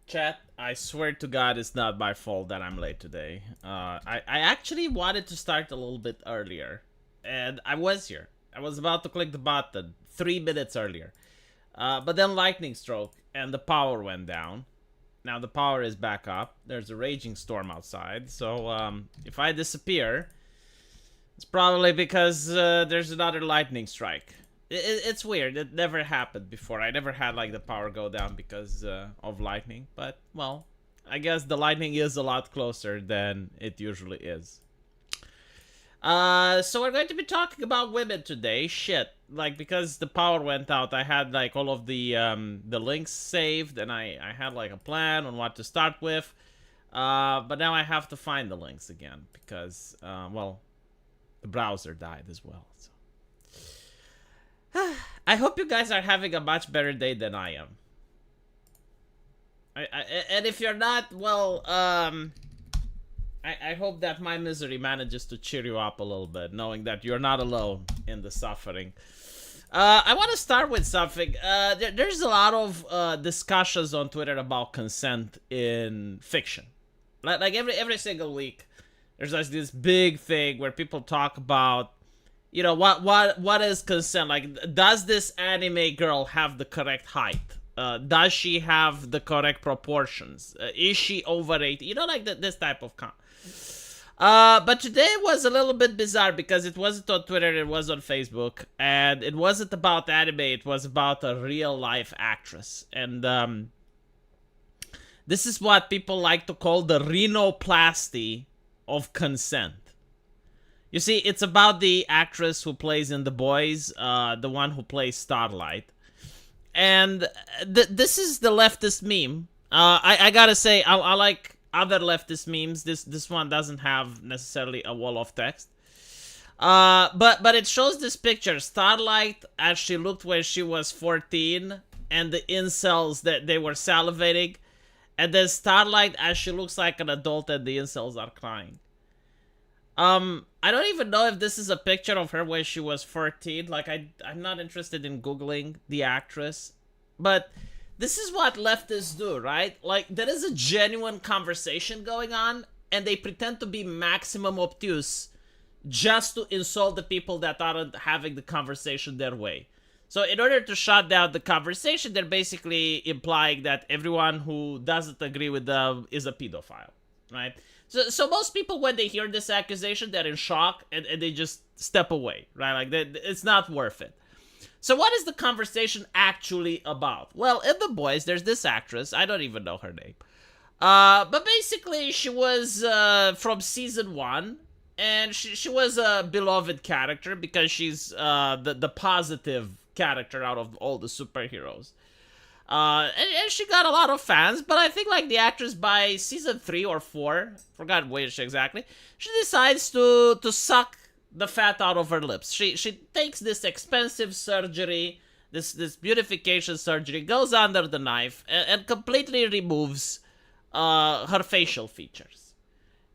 Chat, I swear to God, it's not my fault that I'm late today. I actually wanted to start a little bit earlier, and I was here. I was about to click the button 3 minutes earlier. But then lightning stroke, and the power went down. Now the power is back up. There's a raging storm outside, so if I disappear, it's probably because there's another lightning strike. It's weird. It never happened before. I never had like the power go down because of lightning. But well, I guess the lightning is a lot closer than it usually is. So we're going to be talking about women today. Shit, like because the power went out, I had like all of the links saved, and I had like a plan on what to start with. But now I have to find the links again because well, the browser died as well. So. I hope you guys are having a much better day than I am. And if you're not, well, I hope that my misery manages to cheer you up a little bit, knowing that you're not alone in the suffering. I want to start with something. There's a lot of discussions on Twitter about consent in fiction. Like every single week, there's like this big thing where people talk about, you know, what is consent? Like, does this anime girl have the correct height? Does she have the correct proportions? Is she over 80? You know, like this type of but today was a little bit bizarre because it wasn't on Twitter, it was on Facebook, and it wasn't about anime, it was about a real life actress. And this is what people like to call the rhinoplasty of consent. You see, it's about the actress who plays in The Boys, the one who plays Starlight. And this is the leftist meme. I gotta say, I like other leftist memes. This one doesn't have necessarily a wall of text. But it shows this picture. Starlight as she looked when she was 14, and the incels that they were salivating. And then Starlight as she looks like an adult and the incels are crying. I don't even know if this is a picture of her when she was 14. Like, I'm not interested in Googling the actress. But this is what leftists do, right? Like, there is a genuine conversation going on, and they pretend to be maximum obtuse just to insult the people that aren't having the conversation their way. So in order to shut down the conversation, they're basically implying that everyone who doesn't agree with them is a pedophile, right? So most people, when they hear this accusation, they're in shock and they just step away, right? Like, it's not worth it. So what is the conversation actually about? Well, in The Boys, there's this actress. I don't even know her name. But basically, she was from season 1. And she was a beloved character because she's the positive character out of all the superheroes. And she got a lot of fans, but I think like the actress by season 3 or 4, forgot which exactly, she decides to suck the fat out of her lips. She takes this expensive surgery, this beautification surgery, goes under the knife and completely removes her facial features.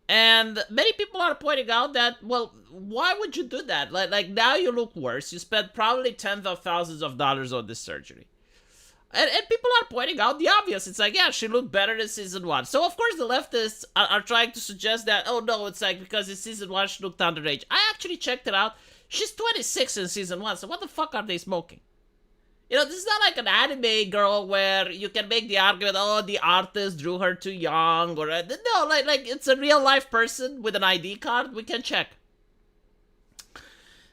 And many people are pointing out that, well, why would you do that? Like now you look worse. You spent probably tens of thousands of dollars on this surgery. And people are pointing out the obvious. It's like, yeah, she looked better in season 1. So, of course, the leftists are trying to suggest that, oh, no, it's like because in season 1 she looked underage. I actually checked it out. She's 26 in season 1, so what the fuck are they smoking? You know, this is not like an anime girl where you can make the argument, oh, the artist drew her too young. Or no, like it's a real-life person with an ID card. We can check.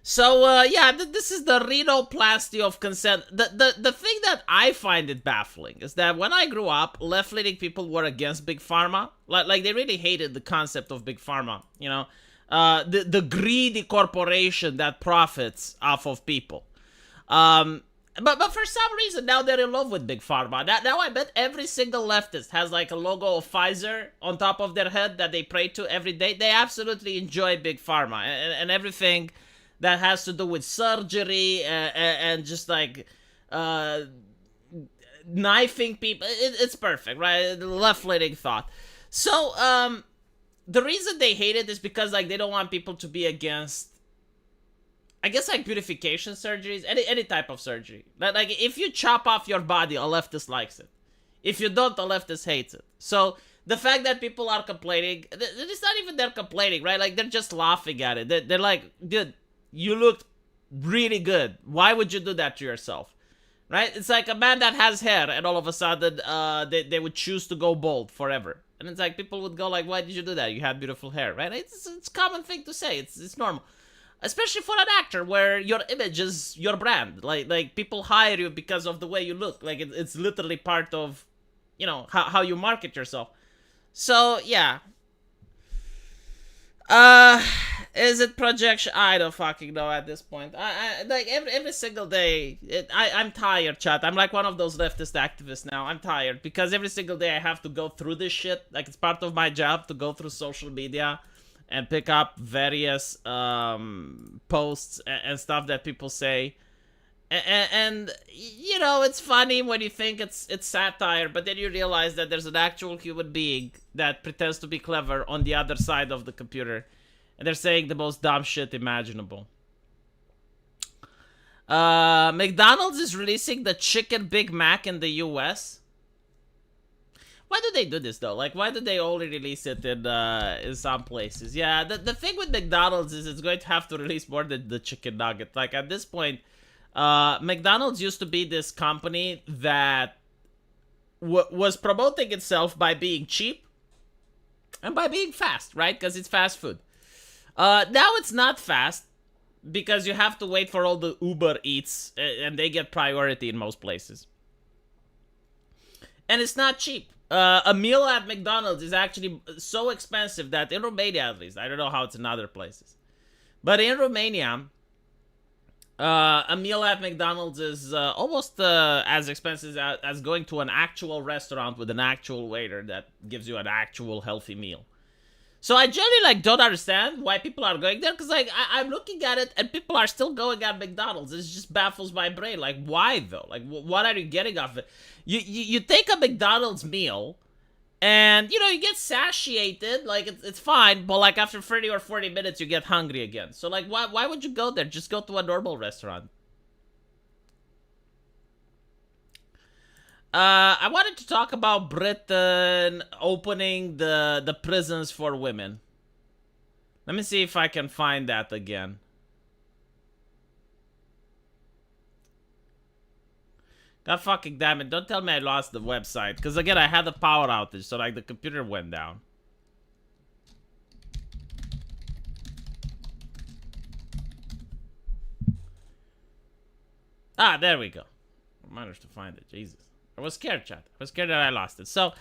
So, yeah, this is the rhinoplasty of consent. The thing that I find it baffling is that when I grew up, left-leaning people were against Big Pharma. Like they really hated the concept of Big Pharma, you know? The greedy corporation that profits off of people. But for some reason, now they're in love with Big Pharma. Now I bet every single leftist has like a logo of Pfizer on top of their head that they pray to every day. They absolutely enjoy Big Pharma and everything that has to do with surgery and just like knifing people. It's perfect, right? Left-leaning thought. So the reason they hate it is because like they don't want people to be against, I guess, like beautification surgeries, any type of surgery. Like if you chop off your body, a leftist likes it. If you don't, the leftist hates it. So the fact that people are complaining, it's not even they're complaining, right? Like, they're just laughing at it. They're like, dude, you looked really good. Why would you do that to yourself? Right? It's like a man that has hair and all of a sudden they would choose to go bald forever. And it's like people would go like, why did you do that? You had beautiful hair, right? It's a common thing to say. It's normal. Especially for an actor where your image is your brand. Like people hire you because of the way you look. Like it's literally part of, you know, how you market yourself. So, yeah. Is it projection? I don't fucking know at this point. I like every single day. I'm tired, chat. I'm like one of those leftist activists now. I'm tired because every single day I have to go through this shit. Like, it's part of my job to go through social media and pick up various posts and stuff that people say. And you know, it's funny when you think it's satire, but then you realize that there's an actual human being that pretends to be clever on the other side of the computer, and they're saying the most dumb shit imaginable. McDonald's is releasing the Chicken Big Mac in the US. Why do they do this though? Like, why do they only release it in some places? Yeah, the thing with McDonald's is it's going to have to release more than the chicken nugget. Like, at this point, McDonald's used to be this company that was promoting itself by being cheap and by being fast, right? Because it's fast food. Now it's not fast because you have to wait for all the Uber Eats and they get priority in most places. And it's not cheap. A meal at McDonald's is actually so expensive that in Romania, at least, I don't know how it's in other places, but in Romania, a meal at McDonald's is almost as expensive as going to an actual restaurant with an actual waiter that gives you an actual healthy meal. So I generally don't understand why people are going there, because I'm looking at it and people are still going at McDonald's. It just baffles my brain. Like, why though? Like, what are you getting off it? You take a McDonald's meal and, you know, you get satiated, like, it's fine, but, like, after 30 or 40 minutes, you get hungry again. So, like, why would you go there? Just go to a normal restaurant. I wanted to talk about Britain opening the prisons for women. Let me see if I can find that again. God fucking damn it, don't tell me I lost the website. Because again, I had a power outage, so like the computer went down. Ah, there we go. I managed to find it, Jesus. I was scared, chat. I was scared that I lost it. So,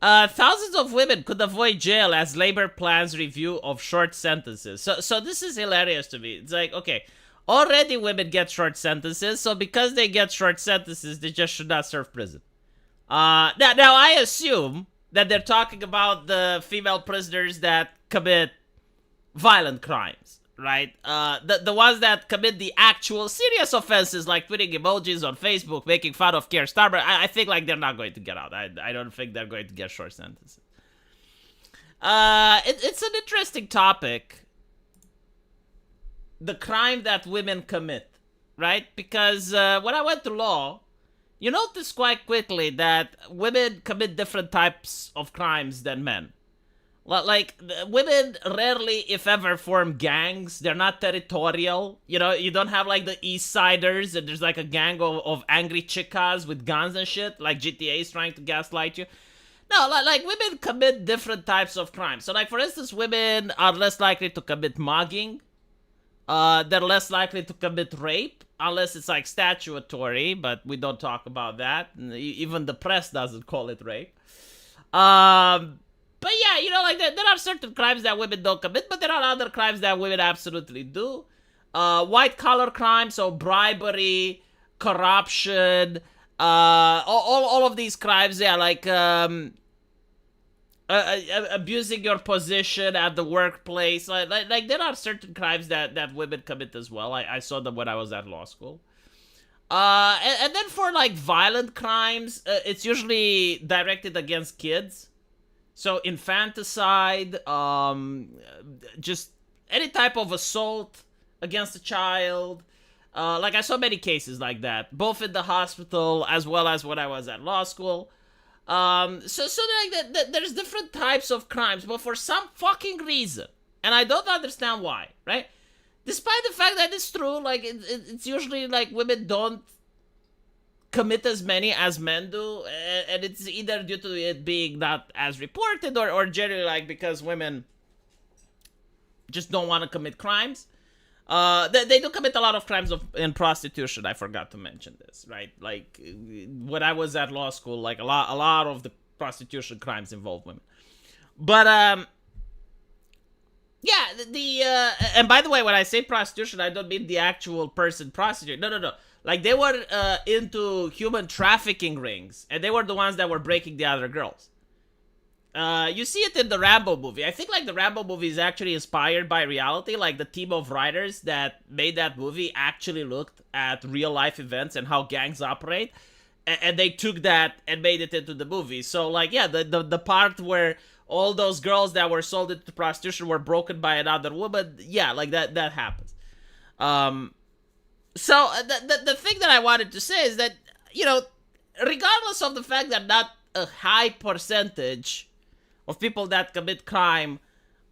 thousands of women could avoid jail as Labor plans review of short sentences. So this is hilarious to me. It's like, okay, already women get short sentences, so because they get short sentences, they just should not serve prison. Now I assume that they're talking about the female prisoners that commit violent crimes, right? The ones that commit the actual serious offenses, like tweeting emojis on Facebook, making fun of Keir Starmer. I think like they're not going to get out. I don't think they're going to get short sentences. It's an interesting topic. The crime that women commit, right? Because when I went to law, you notice quite quickly that women commit different types of crimes than men. Like, women rarely, if ever, form gangs. They're not territorial. You know, you don't have, like, the East Siders, and there's, like, a gang of angry chicas with guns and shit, like GTA is trying to gaslight you. No, like, women commit different types of crimes. So, like, for instance, women are less likely to commit mugging. They're less likely to commit rape, unless it's, like, statutory, but we don't talk about that. Even the press doesn't call it rape. But yeah, you know, like, there are certain crimes that women don't commit, but there are other crimes that women absolutely do. White-collar crimes, so bribery, corruption, all of these crimes, yeah, like, abusing your position at the workplace. Like there are certain crimes that women commit as well. I saw them when I was at law school. And then for, like, violent crimes, it's usually directed against kids. So infanticide, just any type of assault against a child. Like, I saw many cases like that, both in the hospital as well as when I was at law school. So like there's different types of crimes, but for some fucking reason, and I don't understand why, right? Despite the fact that it's true, like it's usually like women don't commit as many as men do, and it's either due to it being not as reported, or generally like because women just don't want to commit crimes. They do commit a lot of crimes in prostitution. I forgot to mention this, right? Like when I was at law school, like a lot of the prostitution crimes involve women. But yeah, and by the way, when I say prostitution, I don't mean the actual person prostitute. No. Like they were into human trafficking rings, and they were the ones that were breaking the other girls. You see it in the Rambo movie. I think like the Rambo movie is actually inspired by reality. Like the team of writers that made that movie actually looked at real life events and how gangs operate, and they took that and made it into the movie. So like yeah, the part where all those girls that were sold into prostitution were broken by another woman, yeah, like that happens. So the thing that I wanted to say is that, you know, regardless of the fact that not a high percentage of people that commit crime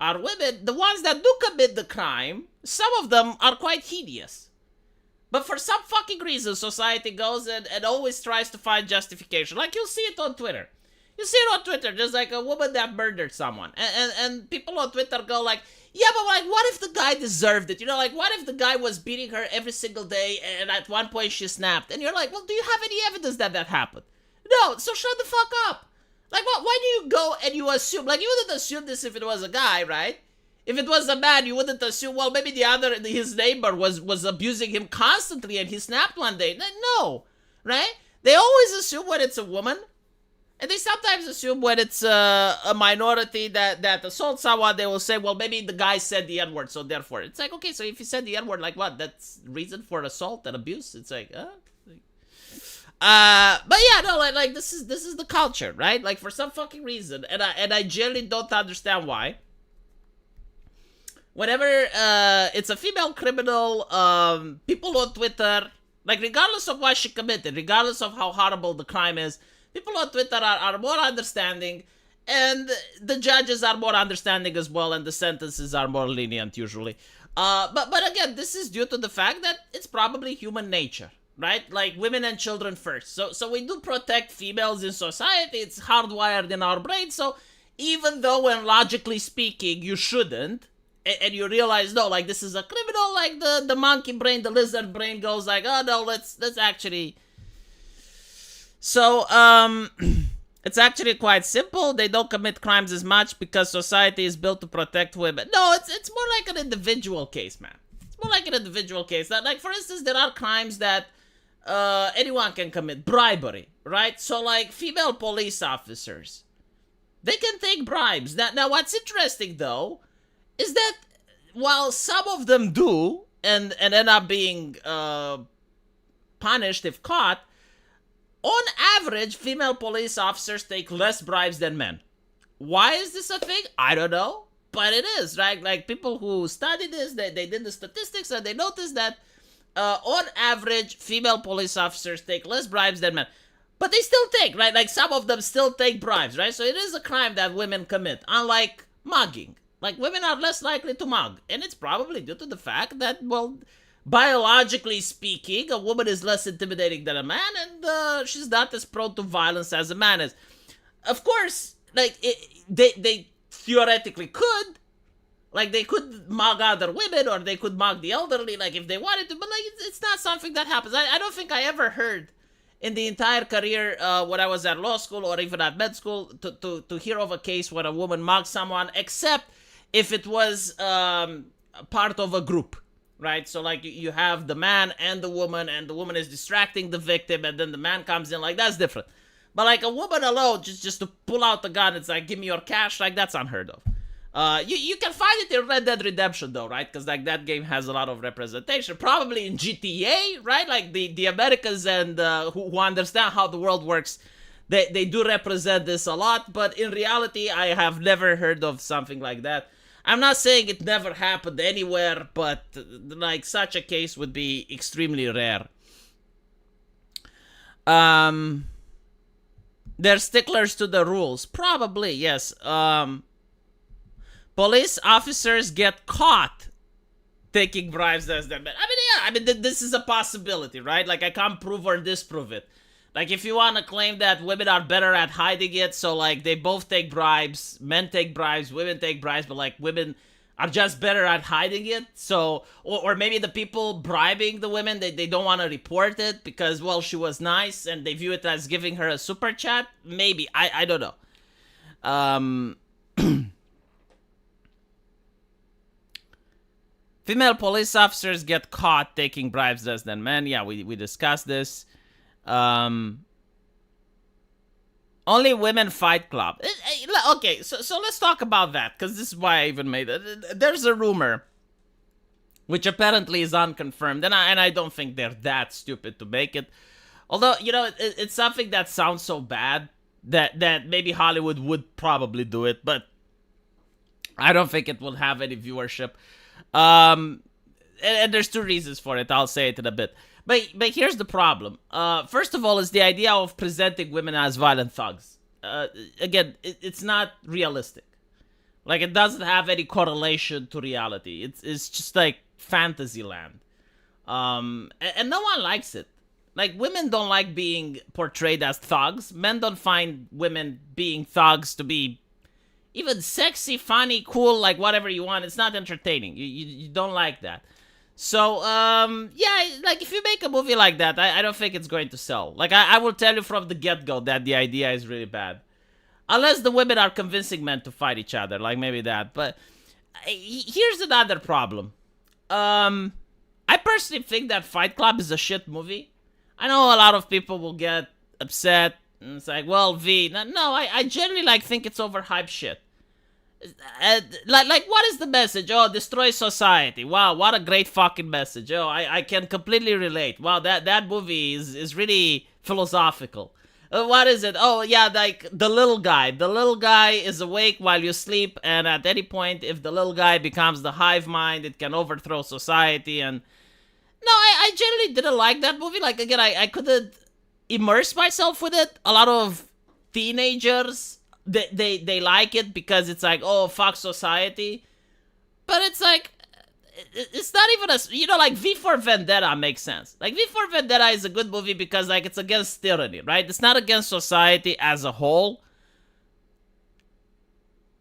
are women, the ones that do commit the crime, some of them are quite hideous. But for some fucking reason, society goes and always tries to find justification. Like you'll see it on Twitter. You see it on Twitter. There's like a woman that murdered someone. And people on Twitter go like, yeah, but like, what if the guy deserved it? You know, like, what if the guy was beating her every single day and at one point she snapped? And you're like, well, do you have any evidence that happened? No, so shut the fuck up. Like, what? Why do you go and you assume? Like, you wouldn't assume this if it was a guy, right? If it was a man, you wouldn't assume, well, maybe his neighbor was abusing him constantly and he snapped one day. No, right? They always assume when it's a woman. And they sometimes assume when it's a minority that assaults someone, they will say, well, maybe the guy said the N-word, so therefore. It's like, okay, so if he said the N-word, like what? That's reason for assault and abuse? It's like, but yeah, no, like this is the culture, right? Like for some fucking reason, and I generally don't understand why. Whenever it's a female criminal, people on Twitter, like regardless of what she committed, regardless of how horrible the crime is, people on Twitter are more understanding, and the judges are more understanding as well, and the sentences are more lenient usually. But again, this is due to the fact that it's probably human nature, right? Like women and children first. So we do protect females in society. It's hardwired in our brain. So even though when logically speaking you shouldn't, and you realize, no, like this is a criminal, like the monkey brain, the lizard brain goes like, oh no, let's actually... So, it's actually quite simple. They don't commit crimes as much because society is built to protect women. No, it's more like an individual case, man. It's more like an individual case. That, like, for instance, there are crimes that anyone can commit. Bribery, right? So, like, female police officers, they can take bribes. Now what's interesting, though, is that while some of them do and end up being punished if caught, on average, female police officers take less bribes than men. Why is this a thing? I don't know, but it is, right? Like people who study this, they did the statistics and they noticed that on average, female police officers take less bribes than men. But they still take, right? Like some of them still take bribes, right? So it is a crime that women commit, unlike mugging. Like women are less likely to mug, and it's probably due to the fact that, well, biologically speaking, a woman is less intimidating than a man, and she's not as prone to violence as a man is. Of course, like, they theoretically could. Like, they could mug other women, or they could mug the elderly, like, if they wanted to, but, like, it's not something that happens. I don't think I ever heard in the entire career when I was at law school or even at med school to hear of a case where a woman mugged someone, except if it was part of a group. Right, so like you have the man and the woman is distracting the victim, and then the man comes in, like that's different. But like a woman alone, just to pull out the gun, it's like, give me your cash, like that's unheard of. You can find it in Red Dead Redemption though, right? Because like that game has a lot of representation. Probably in GTA, right? Like the Americans and who understand how the world works, they do represent this a lot. But in reality, I have never heard of something like that. I'm not saying it never happened anywhere, but like such a case would be extremely rare. They're sticklers to the rules. Probably, yes. Police officers get caught taking bribes as their men. This is a possibility, right? Like, I can't prove or disprove it. Like, if you want to claim that women are better at hiding it, so, like, they both take bribes, men take bribes, women take bribes, but, like, women are just better at hiding it, so, or maybe the people bribing the women, they don't want to report it because, well, she was nice, and they view it as giving her a super chat, maybe, I don't know. Female police officers get caught taking bribes less than men. Yeah, we discussed this. Only women fight club. Okay, so let's talk about that, because this is why I even made it. There's a rumor, which apparently is unconfirmed, and I don't think they're that stupid to make it. Although, it's something that sounds so bad that maybe Hollywood would probably do it, but I don't think it will have any viewership. And there's two reasons for it. I'll say it in a bit. But here's the problem. First of all, is the idea of presenting women as violent thugs. Again, it's not realistic. Like, it doesn't have any correlation to reality. It's just like fantasy land. And no one likes it. Like, women don't like being portrayed as thugs. Men don't find women being thugs to be even sexy, funny, cool, like whatever you want. It's not entertaining. You don't like that. So, yeah, like, if you make a movie like that, I don't think it's going to sell. Like, I will tell you from the get-go that the idea is really bad. Unless the women are convincing men to fight each other, like maybe that. But here's another problem. I personally think that Fight Club is a shit movie. I know a lot of people will get upset, and it's like, well, no, I generally, think it's overhyped shit. Like, what is the message? Oh, destroy society. Wow, what a great fucking message. Oh, I can completely relate. Wow, that movie is really philosophical. What is it? Oh, yeah, like, the little guy. The little guy is awake while you sleep, and at any point, if the little guy becomes the hive mind, it can overthrow society. And no, I generally didn't like that movie. Like, again, I couldn't immerse myself with it. A lot of teenagers, they like it because it's like, oh, fuck society. But it's like, it's not even a, like, V for Vendetta makes sense. Like, V for Vendetta is a good movie because, like, it's against tyranny, right? It's not against society as a whole.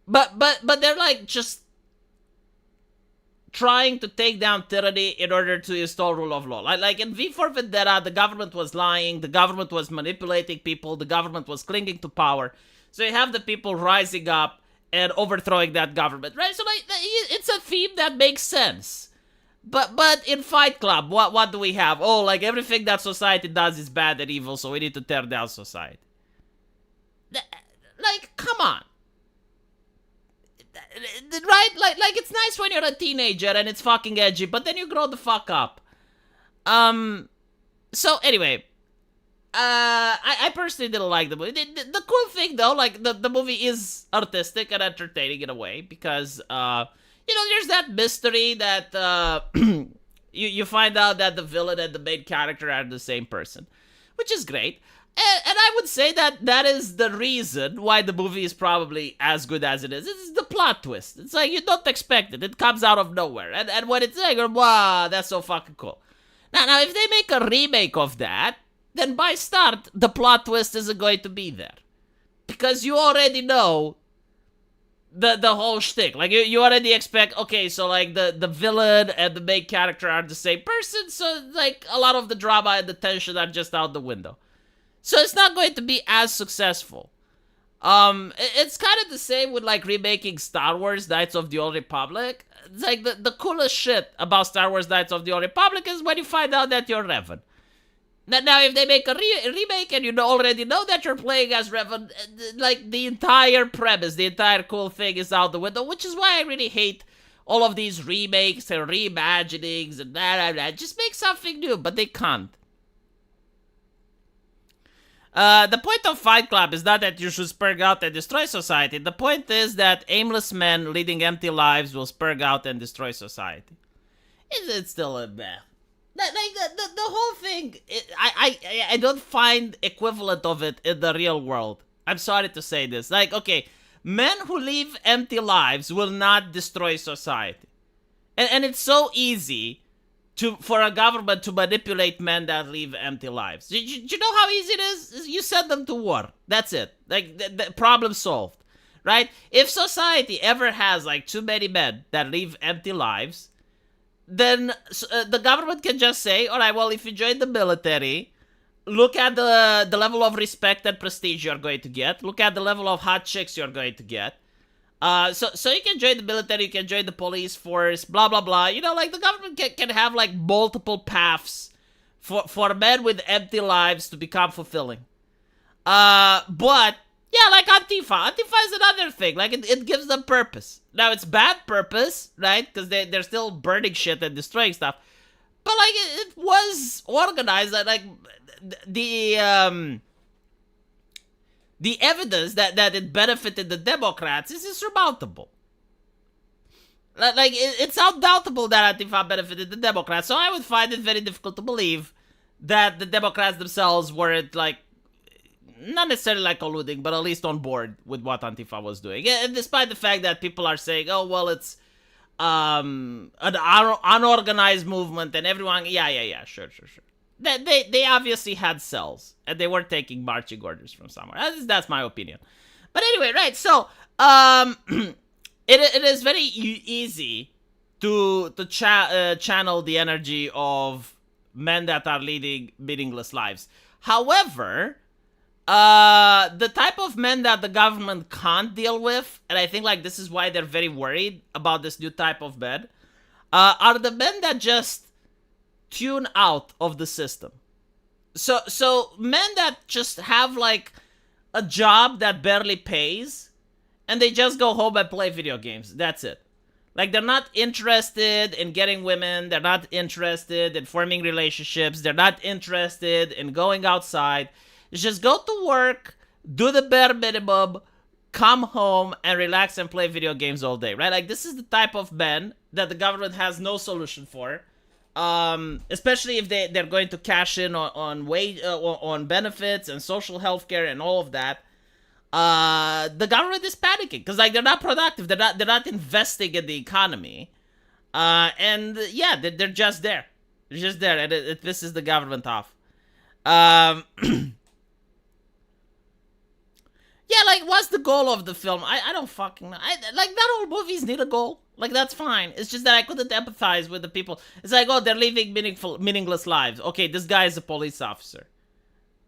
But they're, like, just trying to take down tyranny in order to install rule of law. Like in V for Vendetta, the government was lying, the government was manipulating people, the government was clinging to power. So you have the people rising up and overthrowing that government, right? So, like, it's a theme that makes sense. But in Fight Club, what do we have? Oh, like, everything that society does is bad and evil, so we need to tear down society. Like, come on. Right? Like, it's nice when you're a teenager and it's fucking edgy, but then you grow the fuck up. So, anyway. I personally didn't like the movie. The cool thing, though, like, the movie is artistic and entertaining in a way, because, there's that mystery that, you find out that the villain and the main character are the same person, which is great. And I would say that is the reason why the movie is probably as good as it is. It's the plot twist. It's like, you don't expect it. It comes out of nowhere. And when it's like, wow, that's so fucking cool. Now, if they make a remake of that, then by start, the plot twist isn't going to be there. Because you already know the whole shtick. Like, you already expect, okay, so, like, the villain and the main character are the same person, so, like, a lot of the drama and the tension are just out the window. So it's not going to be as successful. It's kind of the same with, like, remaking Star Wars Knights of the Old Republic. It's like, the coolest shit about Star Wars Knights of the Old Republic is when you find out that you're Revan. Now, if they make a remake and you already know that you're playing as Revan, like, the entire premise, the entire cool thing is out the window, which is why I really hate all of these remakes and reimaginings and blah. Just make something new, but they can't. The point of Fight Club is not that you should spurg out and destroy society. The point is that aimless men leading empty lives will spurg out and destroy society. It's still a meh. Like, the whole thing, I don't find equivalent of it in the real world. I'm sorry to say this. Like, okay, men who live empty lives will not destroy society. And it's so easy for a government to manipulate men that live empty lives. Do you know how easy it is? You send them to war. That's it. Like, the problem solved. Right? If society ever has, like, too many men that live empty lives, then the government can just say, all right, well, if you join the military, look at the level of respect and prestige you're going to get. Look at the level of hot chicks you're going to get. So you can join the military, you can join the police force, blah, blah, blah. You know, like, the government can have, like, multiple paths for men with empty lives to become fulfilling. But, yeah, like Antifa. Antifa is another thing. Like, it gives them purpose. Now, it's bad purpose, right? Because they're still burning shit and destroying stuff. But, like, it was organized. Like, the evidence that it benefited the Democrats is insurmountable. Like, it's undoubtable that Antifa benefited the Democrats. So I would find it very difficult to believe that the Democrats themselves weren't, like, not necessarily like colluding, but at least on board with what Antifa was doing. And despite the fact that people are saying, oh, well, it's an unorganized movement and everyone, yeah, sure. They obviously had cells and they were taking marching orders from somewhere. That's my opinion. But anyway, right, so it is very easy to channel the energy of men that are leading meaningless lives. However, the type of men that the government can't deal with, and I think, like, this is why they're very worried about this new type of men, are the men that just tune out of the system. So men that just have, like, a job that barely pays, and they just go home and play video games. That's it. Like, they're not interested in getting women. They're not interested in forming relationships. They're not interested in going outside. Just go to work, do the bare minimum, come home, and relax and play video games all day, right? Like, this is the type of men that the government has no solution for. Especially if they're going to cash in on wage, on benefits and social health care and all of that. The government is panicking because, like, they're not productive. They're not investing in the economy. And yeah, they're just there. They're just there, and it pisses the government off. Yeah, like, what's the goal of the film? I don't fucking know. Like, not all movies need a goal. Like, that's fine. It's just that I couldn't empathize with the people. It's like, oh, they're living meaningless lives. Okay, this guy is a police officer.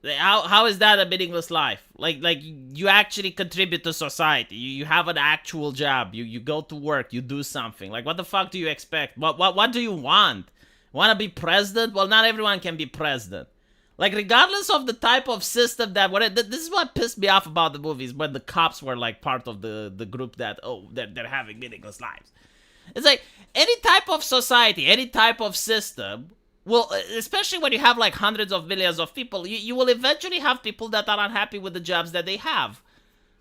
How is that a meaningless life? Like you actually contribute to society. You have an actual job. You go to work. You do something. Like, what the fuck do you expect? What do you want? Want to be president? Well, not everyone can be president. Like, regardless of the type of system that... This is what pissed me off about the movies, when the cops were, like, part of the group that, oh, they're having meaningless lives. It's like, any type of society, any type of system, well, especially when you have, like, hundreds of millions of people, you will eventually have people that are unhappy with the jobs that they have.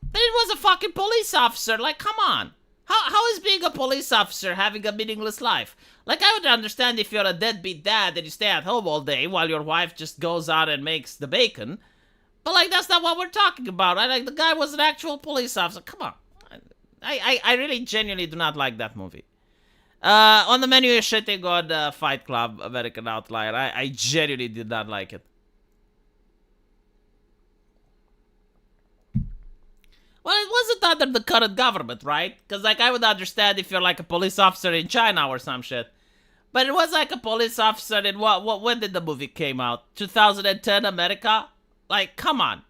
But it was a fucking police officer. Like, come on. How is being a police officer having a meaningless life? Like, I would understand if you're a deadbeat dad and you stay at home all day while your wife just goes out and makes the bacon. But, like, that's not what we're talking about. Like, the guy was an actual police officer. Come on. I really genuinely do not like that movie. On the menu is shitting on Fight Club, American Outlier. I genuinely did not like it. Well, it wasn't under the current government, right? Because, like, I would understand if you're, like, a police officer in China or some shit. But it was, like, a police officer in when did the movie came out? 2010 America? Like, come on.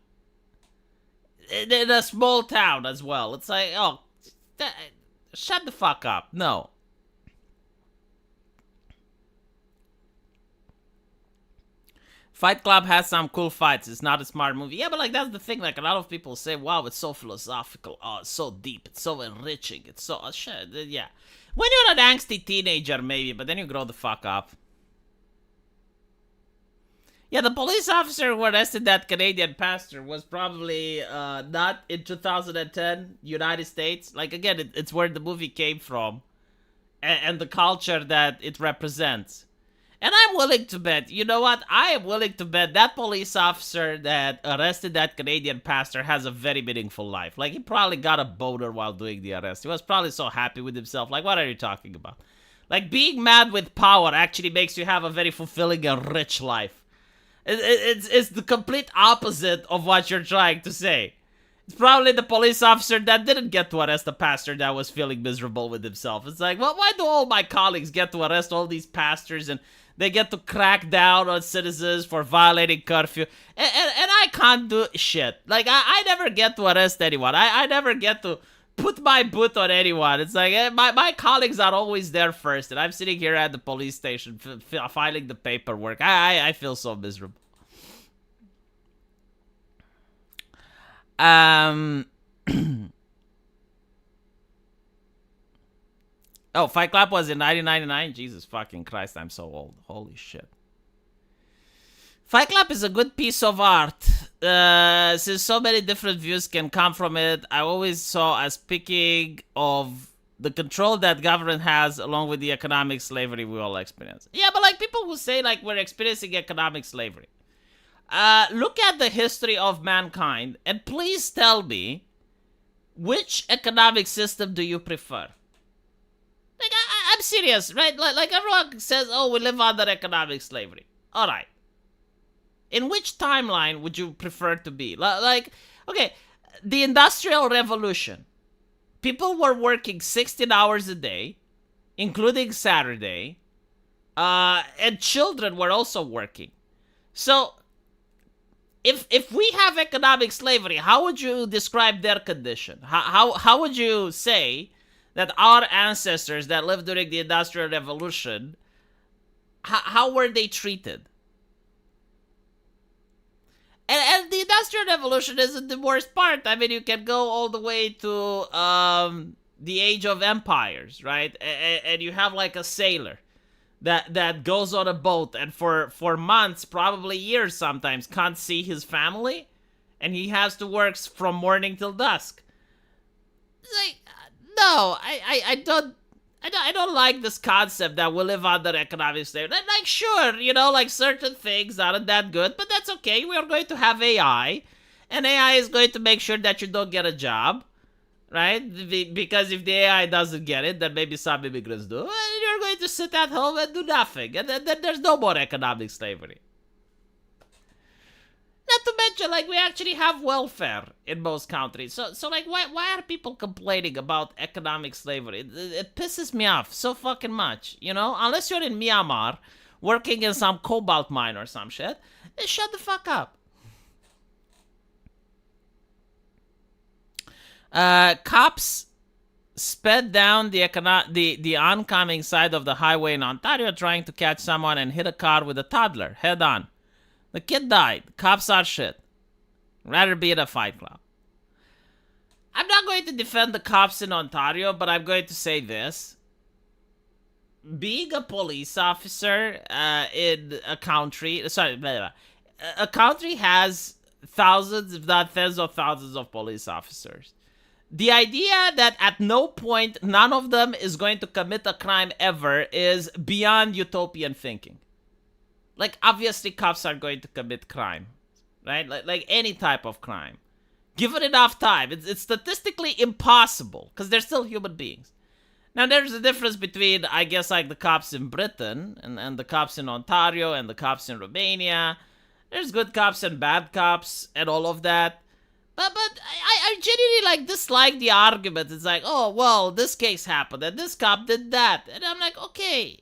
In a small town as well. It's like, oh, shut the fuck up. No. Fight Club has some cool fights. It's not a smart movie. Yeah, but, like, that's the thing. Like, a lot of people say, wow, it's so philosophical. Oh, it's so deep. It's so enriching. It's so... shit. Yeah. When you're an angsty teenager, maybe, but then you grow the fuck up. Yeah, the police officer who arrested that Canadian pastor was probably not in 2010 United States. Like, again, it's where the movie came from. And the culture that it represents. And I'm willing to bet, you know what? I am willing to bet that police officer that arrested that Canadian pastor has a very meaningful life. Like, he probably got a boner while doing the arrest. He was probably so happy with himself. Like, what are you talking about? Like, being mad with power actually makes you have a very fulfilling and rich life. It's the complete opposite of what you're trying to say. It's probably the police officer that didn't get to arrest the pastor that was feeling miserable with himself. It's like, well, why do all my colleagues get to arrest all these pastors and they get to crack down on citizens for violating curfew? And I can't do shit. Like, I never get to arrest anyone. I never get to put my boot on anyone. It's like, my colleagues are always there first, and I'm sitting here at the police station filing the paperwork. I feel so miserable. Oh, Fight Club was in 1999? Jesus fucking Christ, I'm so old. Holy shit. Fight Club is a good piece of art. Since so many different views can come from it, I always saw as speaking of the control that government has along with the economic slavery we all experience. Yeah, but like people who say like we're experiencing economic slavery. Look at the history of mankind and please tell me which economic system do you prefer? Like, I'm serious, right? Like everyone says, oh, we live under economic slavery. All right. In which timeline would you prefer to be? Like, okay, the Industrial Revolution. People were working 16 hours a day, including Saturday, and children were also working. So, if we have economic slavery, how would you describe their condition? How would you say that our ancestors that lived during the Industrial Revolution, how were they treated? And the Industrial Revolution isn't the worst part. I mean, you can go all the way to the Age of Empires, right? And you have like a sailor that goes on a boat and for months, probably years sometimes, can't see his family. And he has to work from morning till dusk. It's like, no, I don't like this concept that we live under economic slavery. Like, sure, you know, like certain things aren't that good, but that's okay. We are going to have AI, and AI is going to make sure that you don't get a job, right? Because if the AI doesn't get it, then maybe some immigrants do, and you're going to sit at home and do nothing, and then there's no more economic slavery. Not to mention, like, we actually have welfare in most countries. So like, why are people complaining about economic slavery? It pisses me off so fucking much, you know? Unless you're in Myanmar, working in some cobalt mine or some shit, shut the fuck up. Cops sped down the oncoming side of the highway in Ontario trying to catch someone and hit a car with a toddler head on. The kid died. Cops are shit. Rather be in a Fight Club. I'm not going to defend the cops in Ontario, but I'm going to say this. Being a police officer in a country... a country has thousands, if not tens of thousands of police officers. The idea that at no point none of them is going to commit a crime ever is beyond utopian thinking. Like, obviously, cops are going to commit crime, right? Like any type of crime. Given enough time, it's statistically impossible, because they're still human beings. Now, there's a difference between, I guess, like the cops in Britain, and the cops in Ontario, and the cops in Romania. There's good cops and bad cops, and all of that. But I genuinely, like, dislike the argument. It's like, oh, well, this case happened, and this cop did that. And I'm like, okay,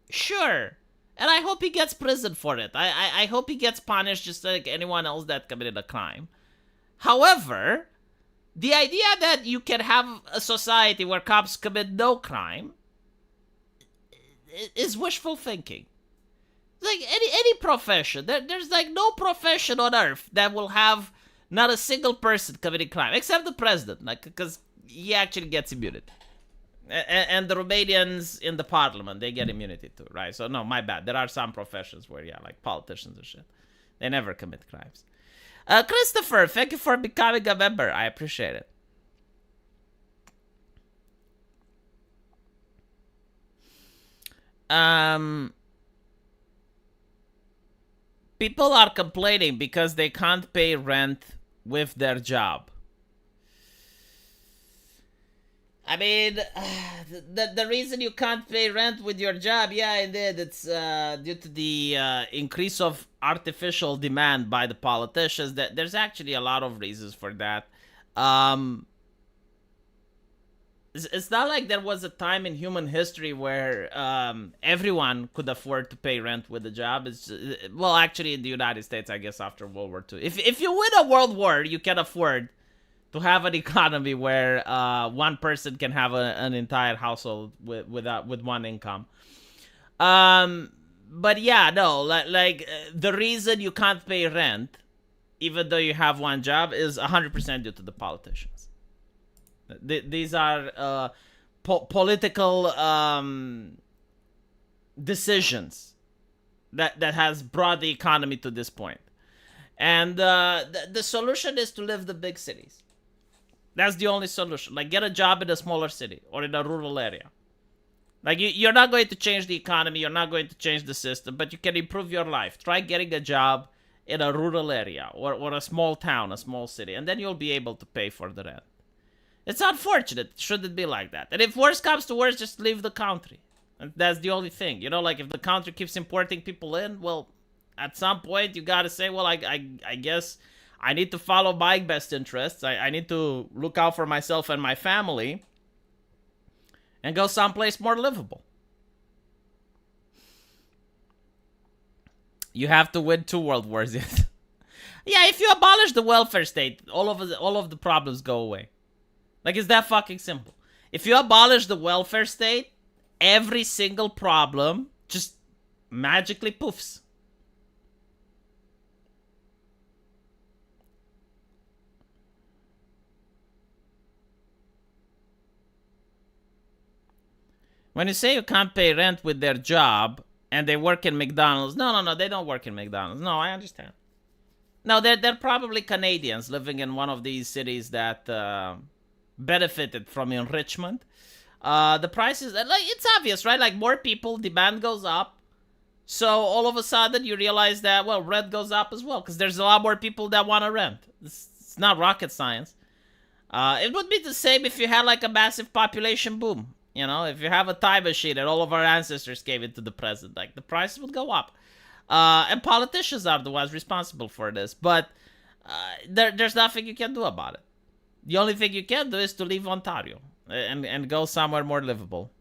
sure. And I hope he gets prison for it. I hope he gets punished just like anyone else that committed a crime. However, the idea that you can have a society where cops commit no crime is wishful thinking. Like any profession, there's like no profession on earth that will have not a single person committing crime, except the president, like, because he actually gets immunity. And the Romanians in the parliament, they get immunity too, right? So, no, my bad. There are some professions where, yeah, like politicians and shit. They never commit crimes. Christopher, thank you for becoming a member. I appreciate it. People are complaining because they can't pay rent with their job. I mean, the reason you can't pay rent with your job, yeah, indeed, it's due to the increase of artificial demand by the politicians. That there's actually a lot of reasons for that. Um, it's not like there was a time in human history where everyone could afford to pay rent with a job. It's well, actually, in the United States, I guess after World War II, if you win a world war, you can afford to have an economy where one person can have an entire household with one income. But yeah, no, the reason you can't pay rent, even though you have one job, is 100% due to the politicians. These are political decisions that has brought the economy to this point. And the solution is to live the big cities. That's the only solution. Like, get a job in a smaller city or in a rural area. Like, you're not going to change the economy. You're not going to change the system, but you can improve your life. Try getting a job in a rural area or a small town, a small city, and then you'll be able to pay for the rent. It's unfortunate. It shouldn't be like that. And if worse comes to worse, just leave the country. And that's the only thing. You know, like, if the country keeps importing people in, well, at some point, you gotta say, well, I guess I need to follow my best interests. I need to look out for myself and my family and go someplace more livable. You have to win 2 world wars yet. Yeah, if you abolish the welfare state, all of the problems go away. Like, it's that fucking simple. If you abolish the welfare state, every single problem just magically poofs. When you say you can't pay rent with their job and they work in McDonald's, no, they don't work in McDonald's. No, I understand. No, they're probably Canadians living in one of these cities that benefited from enrichment. The prices, like, it's obvious, right? Like, more people, demand goes up. So all of a sudden you realize that, well, rent goes up as well because there's a lot more people that want to rent. It's not rocket science. It would be the same if you had like a massive population boom. You know, if you have a time machine and all of our ancestors came into the present, like, the prices would go up. And politicians are the ones responsible for this. But there's nothing you can do about it. The only thing you can do is to leave Ontario and go somewhere more livable.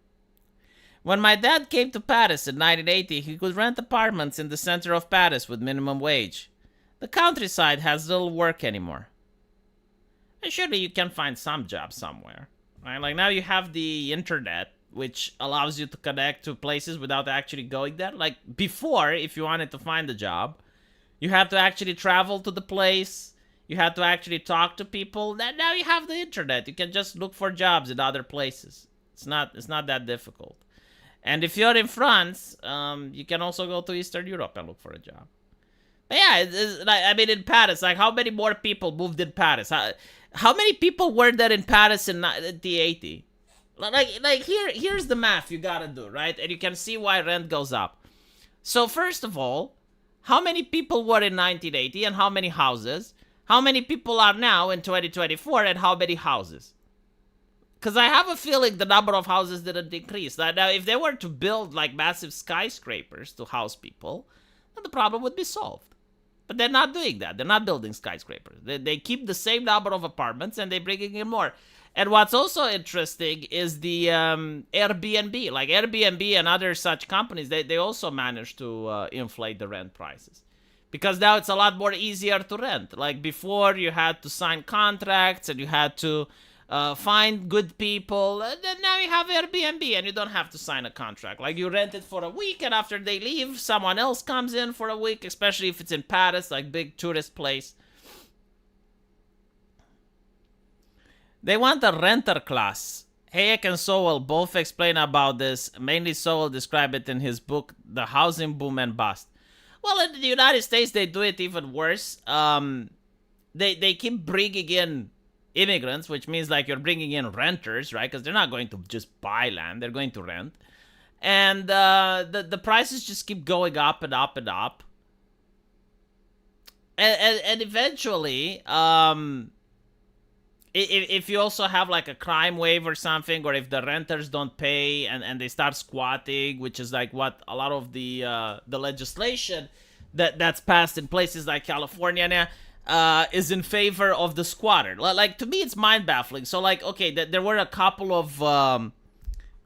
When my dad came to Paris in 1980, he could rent apartments in the center of Paris with minimum wage. The countryside has little work anymore. And surely you can find some job somewhere. Right? Like, now you have the internet, which allows you to connect to places without actually going there. Like, before, if you wanted to find a job, you had to actually travel to the place. You had to actually talk to people. Now you have the internet. You can just look for jobs in other places. It's not that difficult. And if you're in France, you can also go to Eastern Europe and look for a job. But yeah, it's like, I mean, in Paris, like, how many more people moved in Paris? How many people were there in Paris in 1980? Like here's the math you gotta do, right? And you can see why rent goes up. So first of all, how many people were in 1980 and how many houses? How many people are now in 2024 and how many houses? Because I have a feeling the number of houses didn't increase. Now, if they were to build like massive skyscrapers to house people, then the problem would be solved. But they're not doing that. They're not building skyscrapers. They keep the same number of apartments and they're bringing in more. And what's also interesting is the Airbnb. Like, Airbnb and other such companies, they also manage to inflate the rent prices. Because now it's a lot more easier to rent. Like, before, you had to sign contracts and you had to find good people. And then now you have Airbnb and you don't have to sign a contract. Like, you rent it for a week and after they leave, someone else comes in for a week, especially if it's in Paris, like big tourist place. They want a renter class. Hayek and Sowell both explain about this. Mainly Sowell described it in his book, The Housing Boom and Bust. Well, in the United States, they do it even worse. They keep bringing in immigrants, which means like you're bringing in renters, right? Because they're not going to just buy land, they're going to rent. And the prices just keep going up and up and up. and eventually, if you also have like a crime wave or something, or if the renters don't pay and they start squatting, which is like what a lot of the legislation that's passed in places like California now, is in favor of the squatter. Like, to me, it's mind baffling. So like, okay, there were a couple of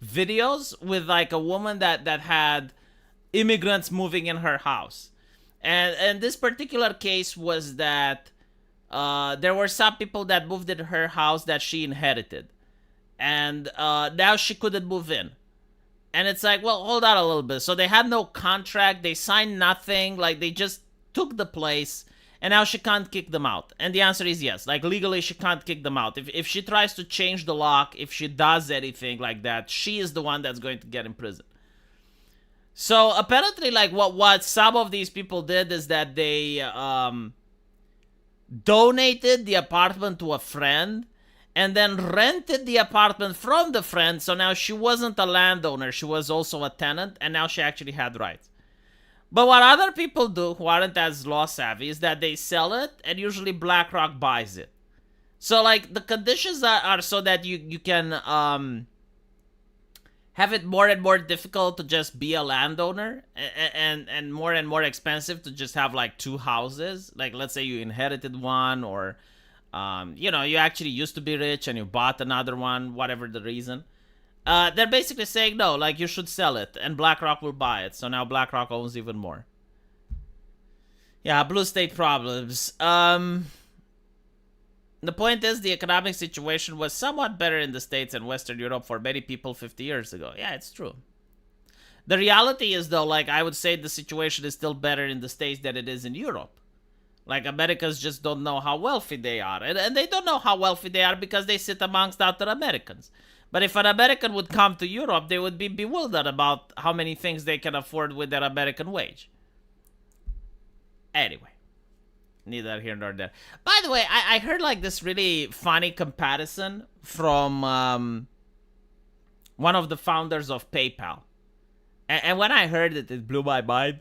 videos with like a woman that had immigrants moving in her house, and this particular case was that there were some people that moved in her house that she inherited, and now she couldn't move in. And it's like, well, hold on a little bit. So they had no contract, they signed nothing, like they just took the place, and now she can't kick them out. And the answer is yes. Like, legally, she can't kick them out. If she tries to change the lock, if she does anything like that, she is the one that's going to get in prison. So apparently, like, what some of these people did is that they donated the apartment to a friend and then rented the apartment from the friend. So now she wasn't a landowner, she was also a tenant, and now she actually had rights. But what other people do who aren't as law savvy is that they sell it, and usually BlackRock buys it. So like, the conditions are so that you can have it more and more difficult to just be a landowner, and more expensive to just have like two houses. Like, let's say you inherited one, or you actually used to be rich and you bought another one, whatever the reason. They're basically saying, no, like, you should sell it, and BlackRock will buy it. So now BlackRock owns even more. Yeah, blue state problems. The point is, the economic situation was somewhat better in the States and Western Europe for many people 50 years ago. Yeah, it's true. The reality is, though, like, I would say the situation is still better in the States than it is in Europe. Like, Americans just don't know how wealthy they are. And they don't know how wealthy they are because they sit amongst other Americans. But if an American would come to Europe, they would be bewildered about how many things they can afford with their American wage. Anyway, neither here nor there. By the way, I heard like this really funny comparison from one of the founders of PayPal. And when I heard it, it blew my mind.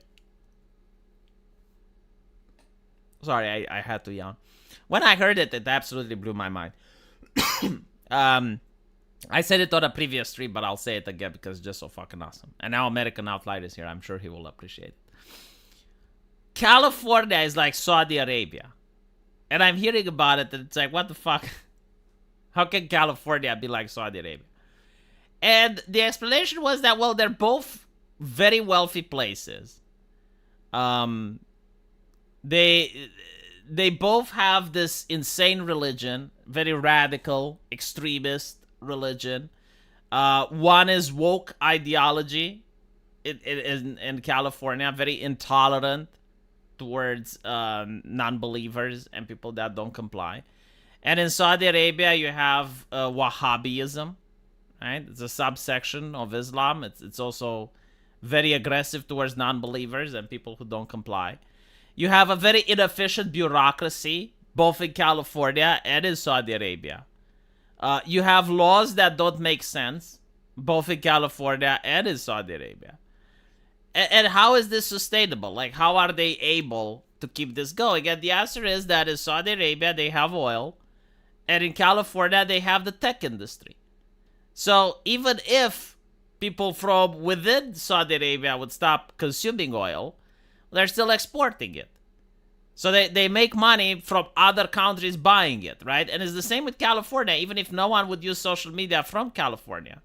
Sorry, I had to yawn. When I heard it, it absolutely blew my mind. I said it on a previous stream, but I'll say it again because it's just so fucking awesome. And now American Outlier is here. I'm sure he will appreciate it. California is like Saudi Arabia. And I'm hearing about it, and it's like, what the fuck? How can California be like Saudi Arabia? And the explanation was that, well, they're both very wealthy places. They both have this insane religion, very radical, extremist religion. One is woke ideology in California, very intolerant towards non-believers and people that don't comply. And in Saudi Arabia, you have Wahhabism, right? It's a subsection of Islam. It's also very aggressive towards non-believers and people who don't comply. You have a very inefficient bureaucracy, both in California and in Saudi Arabia. You have laws that don't make sense, both in California and in Saudi Arabia. And how is this sustainable? Like, how are they able to keep this going? And the answer is that in Saudi Arabia, they have oil. And in California, they have the tech industry. So even if people from within Saudi Arabia would stop consuming oil, they're still exporting it. So they make money from other countries buying it, right? And it's the same with California. Even if no one would use social media from California,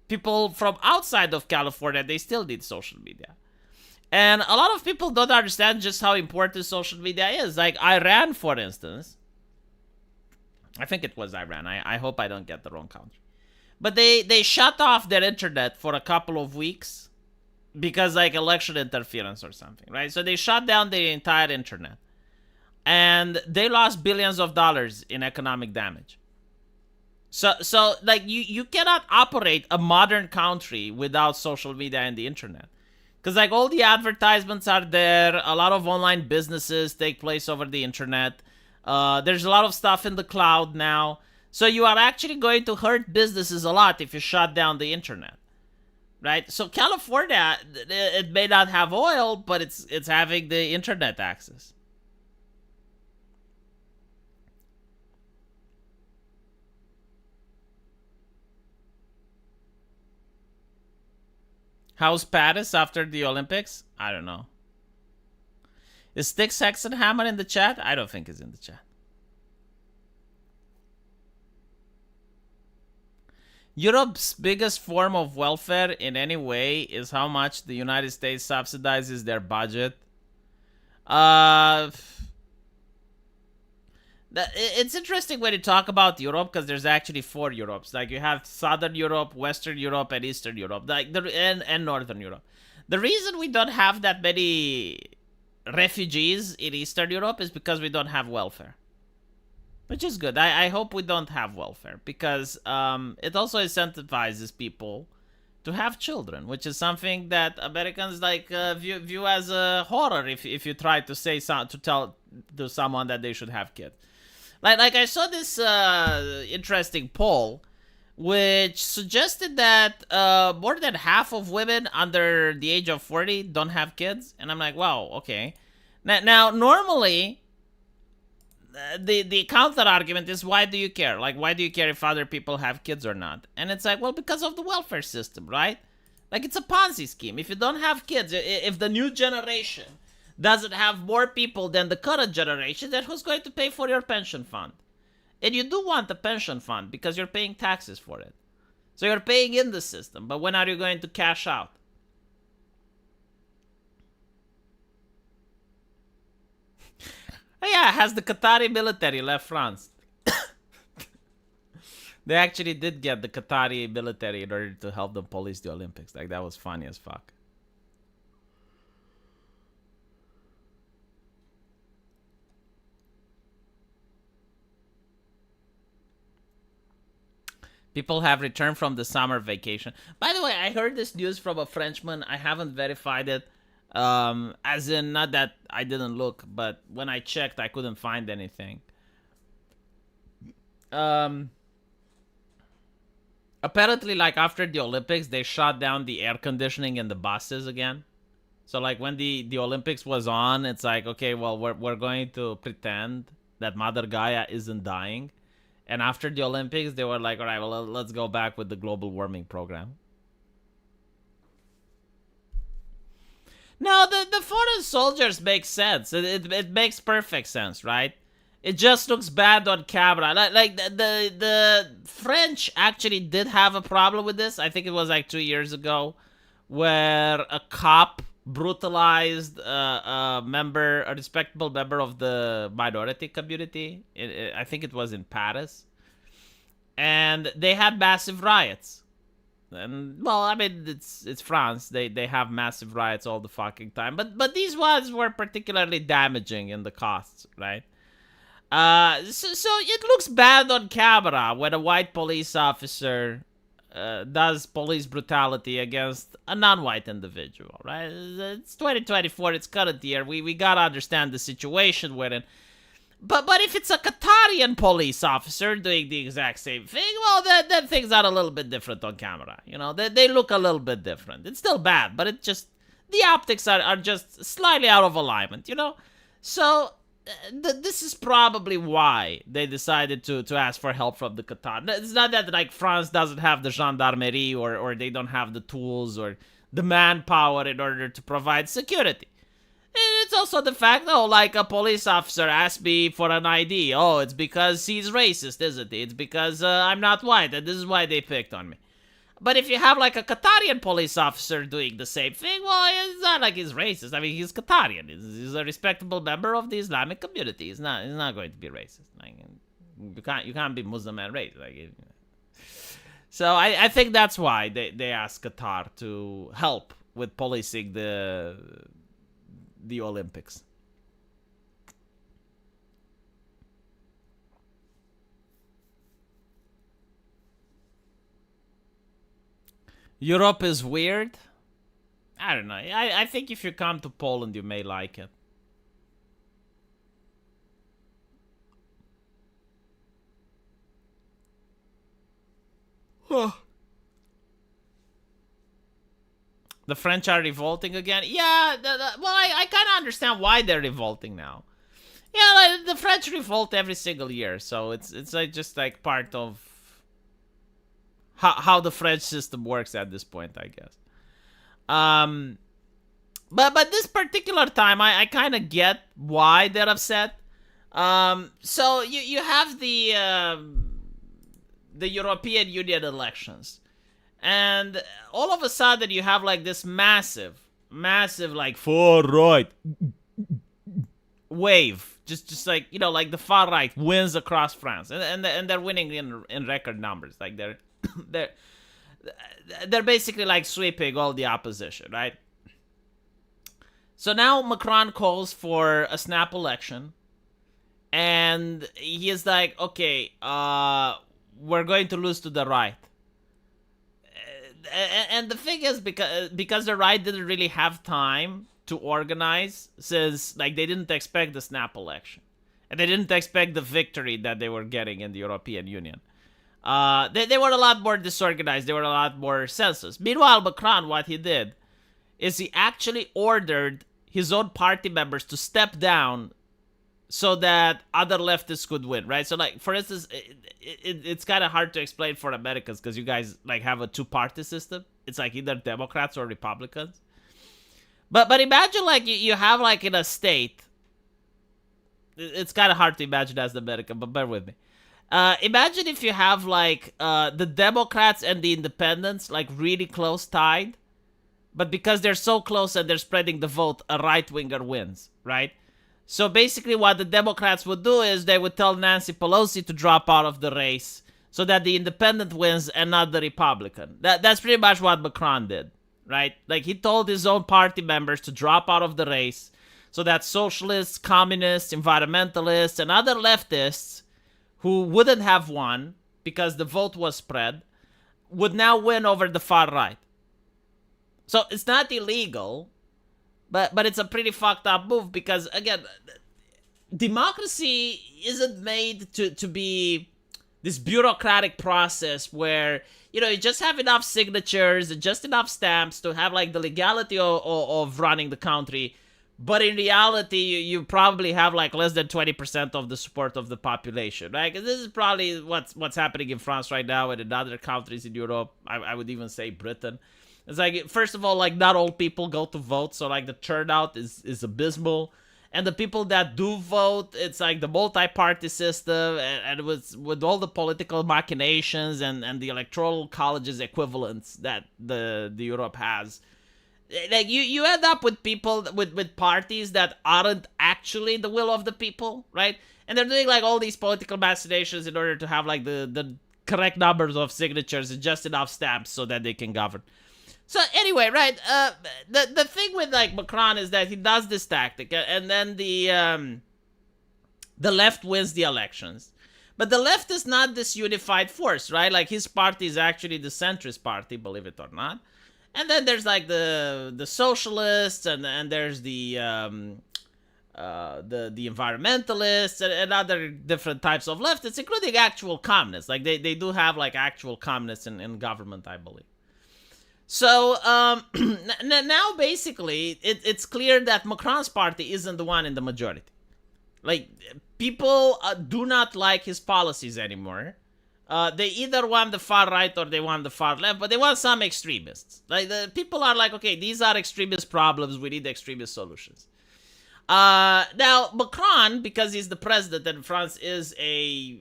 people from outside of California, they still need social media. And a lot of people don't understand just how important social media is. Like Iran, for instance. I think it was Iran. I hope I don't get the wrong country. But they shut off their internet for a couple of weeks because like election interference or something, right? So they shut down the entire internet. And they lost billions of dollars in economic damage. So like you cannot operate a modern country without social media and the internet. Because like all the advertisements are there. A lot of online businesses take place over the internet. There's a lot of stuff in the cloud now. So you are actually going to hurt businesses a lot if you shut down the internet. Right? So California, it may not have oil, but it's having the internet access. How's Paris after the Olympics? I don't know. Is Sticks Hexenhammer in the chat? I don't think he's in the chat. Europe's biggest form of welfare in any way is how much the United States subsidizes their budget. It's interesting when you talk about Europe because there's actually 4 Europes. Like you have Southern Europe, Western Europe, and Eastern Europe, and Northern Europe. The reason we don't have that many refugees in Eastern Europe is because we don't have welfare, which is good. I hope we don't have welfare because it also incentivizes people to have children, which is something that Americans view as a horror if you try to tell to someone that they should have kids. Like I saw this interesting poll which suggested that more than half of women under the age of 40 don't have kids, and I'm like, wow, okay. Now normally the counter argument is, why do you care? Like, why do you care if other people have kids or not? And it's like, well, because of the welfare system, right? Like, it's a Ponzi scheme. If you don't have kids, if the new generation doesn't have more people than the current generation, then who's going to pay for your pension fund? And you do want a pension fund because you're paying taxes for it. So you're paying in the system, but when are you going to cash out? Oh yeah, has the Qatari military left France? They actually did get the Qatari military in order to help them police the Olympics. Like, that was funny as fuck. People have returned from the summer vacation. By the way, I heard this news from a Frenchman. I haven't verified it. As in, not that I didn't look, but when I checked, I couldn't find anything. Apparently, like, after the Olympics, they shut down the air conditioning in the buses again. So, like, when the Olympics was on, it's like, okay, well, we're going to pretend that Mother Gaia isn't dying. And after the Olympics, they were like, all right, well, let's go back with the global warming program. No, the foreign soldiers make sense. It makes perfect sense, right? It just looks bad on camera. Like the French actually did have a problem with this. I think it was like 2 years ago, where a cop brutalized a respectable member of the minority community. I think it was in Paris, and they had massive riots. And, well, I mean, it's France. They have massive riots all the fucking time. But these ones were particularly damaging in the costs, right? So it looks bad on camera when a white police officer does police brutality against a non-white individual, right? It's 2024. It's current year. We gotta understand the situation we're in. But if it's a Qatarian police officer doing the exact same thing, well, then things are a little bit different on camera. You know, they look a little bit different. It's still bad, but it just, the optics are just slightly out of alignment, you know? So this is probably why they decided to ask for help from the Qatar. It's not that, like, France doesn't have the gendarmerie or they don't have the tools or the manpower in order to provide security. It's also the fact, like, a police officer asked me for an ID. Oh, it's because he's racist, isn't it? It's because I'm not white, and this is why they picked on me. But if you have, like, a Qatarian police officer doing the same thing, well, it's not like he's racist. I mean, he's Qatarian. He's a respectable member of the Islamic community. He's not going to be racist. Like, you can't be Muslim and racist. Like, so I think that's why they asked Qatar to help with policing the Olympics. Europe is weird. I don't know. I think if you come to Poland, you may like it. The French are revolting again. Yeah, well, I kind of understand why they're revolting now. Yeah, like, the French revolt every single year, so it's like just like part of how the French system works at this point, I guess. Um, but this particular time, I kind of get why they're upset. So you have the European Union elections, and all of a sudden you have like this massive like far right wave, just like like the far right wins across France, and they're winning in record numbers. Like they're they're basically like sweeping all the opposition, right? So now Macron calls for a snap election, and he is like, okay, we're going to lose to the right. And the thing is, because the right didn't really have time to organize, since like they didn't expect the snap election, and they didn't expect the victory that they were getting in the European Union. They were a lot more disorganized. They were a lot more senseless. Meanwhile, Macron, what he did is he actually ordered his own party members to step down so that other leftists could win, right? So, like, for instance, it's kind of hard to explain for Americans because you guys, like, have a two-party system. It's, like, either Democrats or Republicans. But imagine, like, you have, like, in a state, it's kind of hard to imagine as an American, but bear with me. Imagine if you have, like, the Democrats and the Independents, like, really close tied. But because they're so close and they're spreading the vote, a right-winger wins, right? So basically what the Democrats would do is they would tell Nancy Pelosi to drop out of the race so that the independent wins and not the Republican. That's pretty much what Macron did, right? Like, he told his own party members to drop out of the race so that socialists, communists, environmentalists, and other leftists who wouldn't have won because the vote was spread would now win over the far right. So it's not illegal, but it's a pretty fucked up move because, again, democracy isn't made to be this bureaucratic process where, you just have enough signatures and just enough stamps to have, like, the legality of running the country. But in reality, you probably have, like, less than 20% of the support of the population, right? Because this is probably what's happening in France right now and in other countries in Europe. I would even say Britain. It's like, first of all, like, not all people go to vote, so, like, the turnout is abysmal. And the people that do vote, it's like the multi-party system, and with all the political machinations and the electoral colleges equivalents that the Europe has. Like, you end up with people, with parties that aren't actually the will of the people, right? And they're doing, like, all these political machinations in order to have, like, the correct numbers of signatures and just enough stamps so that they can govern. So anyway, right, the thing with, like, Macron is that he does this tactic, and then the left wins the elections. But the left is not this unified force, right? Like, his party is actually the centrist party, believe it or not. And then there's, like, the socialists, and there's the environmentalists and other different types of leftists, including actual communists. Like, they do have, like, actual communists in government, I believe. So now basically it's clear that Macron's party isn't the one in the majority. Like, people do not like his policies anymore. They either want the far right or they want the far left, but they want some extremists. Like, the people are like, okay, these are extremist problems. We need extremist solutions. Now Macron, because he's the president and France is a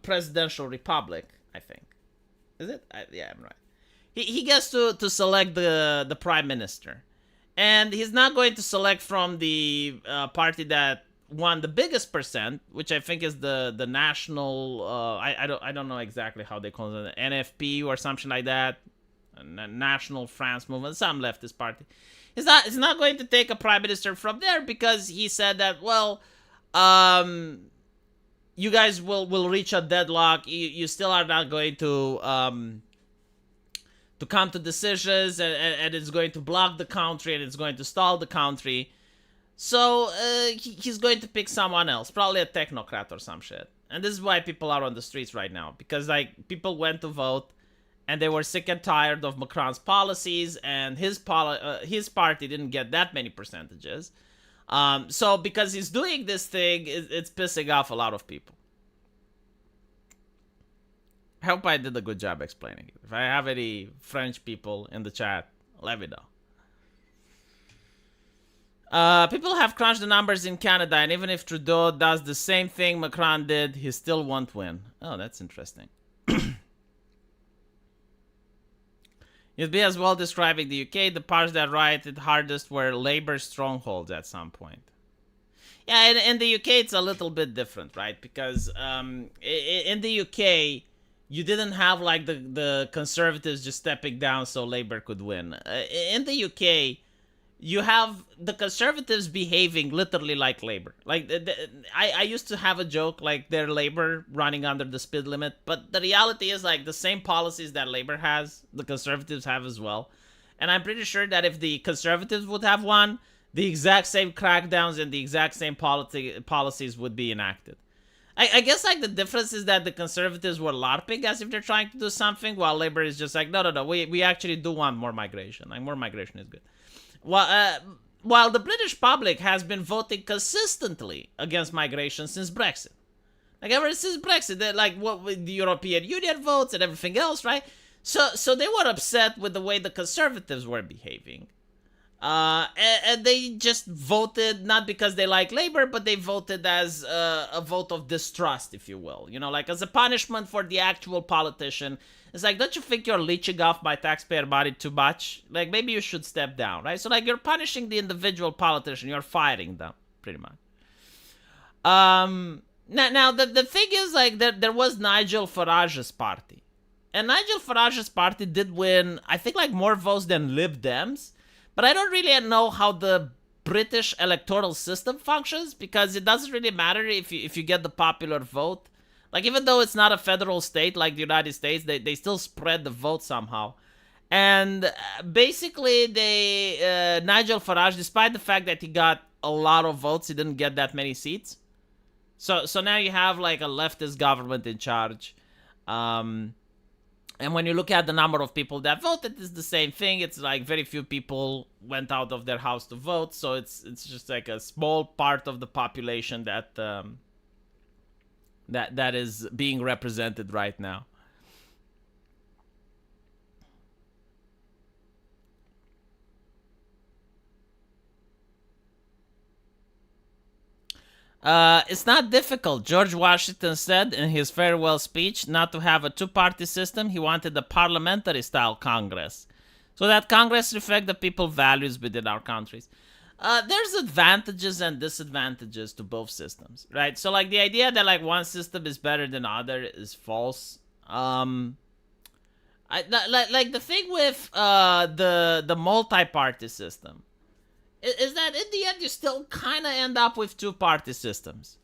presidential republic, I think. Is it? Yeah, I'm right. He gets to select the prime minister, and he's not going to select from the party that won the biggest percent, which I think is the national. I don't know exactly how they call it, NFP or something like that, National France Movement, some leftist party. He's not going to take a prime minister from there because he said that, well, you guys will reach a deadlock. You still are not going to come to decisions, and it's going to block the country, and it's going to stall the country. So he's going to pick someone else, probably a technocrat or some shit. And this is why people are on the streets right now, because, like, people went to vote, and they were sick and tired of Macron's policies, and his party didn't get that many percentages. So because he's doing this thing, it's pissing off a lot of people. I hope I did a good job explaining it. If I have any French people in the chat, let me know. People have crunched the numbers in Canada, and even if Trudeau does the same thing Macron did, he still won't win. Oh, that's interesting. You'd be as well describing the UK. The parts that rioted hardest were Labour strongholds at some point. Yeah, in the UK, it's a little bit different, right? Because in the UK, you didn't have like the Conservatives just stepping down so Labour could win. In the UK, you have the Conservatives behaving literally like Labour. Like, I used to have a joke like they're Labour running under the speed limit, but the reality is like the same policies that Labour has, the Conservatives have as well. And I'm pretty sure that if the Conservatives would have won, the exact same crackdowns and the exact same policies would be enacted. I guess like the difference is that the Conservatives were LARPing as if they're trying to do something, while Labour is just like, no, we actually do want more migration. Like, more migration is good. While the British public has been voting consistently against migration since Brexit. Like, ever since Brexit, like what with the European Union votes and everything else, right? So they were upset with the way the Conservatives were behaving. And they just voted not because they like Labour, but they voted as a vote of distrust, if you will. You know, like as a punishment for the actual politician. It's like, don't you think you're leeching off my taxpayer money too much? Like, maybe you should step down, right? So, like, you're punishing the individual politician. You're firing them, pretty much. Now the thing is, like, there was Nigel Farage's party. And Nigel Farage's party did win, I think, like, more votes than Lib Dems. But I don't really know how the British electoral system functions, because it doesn't really matter if you get the popular vote. Like, even though it's not a federal state like the United States, they still spread the vote somehow. And basically, Nigel Farage, despite the fact that he got a lot of votes, he didn't get that many seats. So now you have, like, a leftist government in charge. And when you look at the number of people that voted, it's the same thing. It's like very few people went out of their house to vote. So it's just like a small part of the population that is being represented right now. It's not difficult. George Washington said in his farewell speech not to have a two-party system. He wanted a parliamentary-style Congress, so that Congress reflect the people's values within our countries. There's advantages and disadvantages to both systems, right? So, like, the idea that, like, one system is better than other is false. Like the thing with the multi-party system is that in the end you still kind of end up with two-party systems,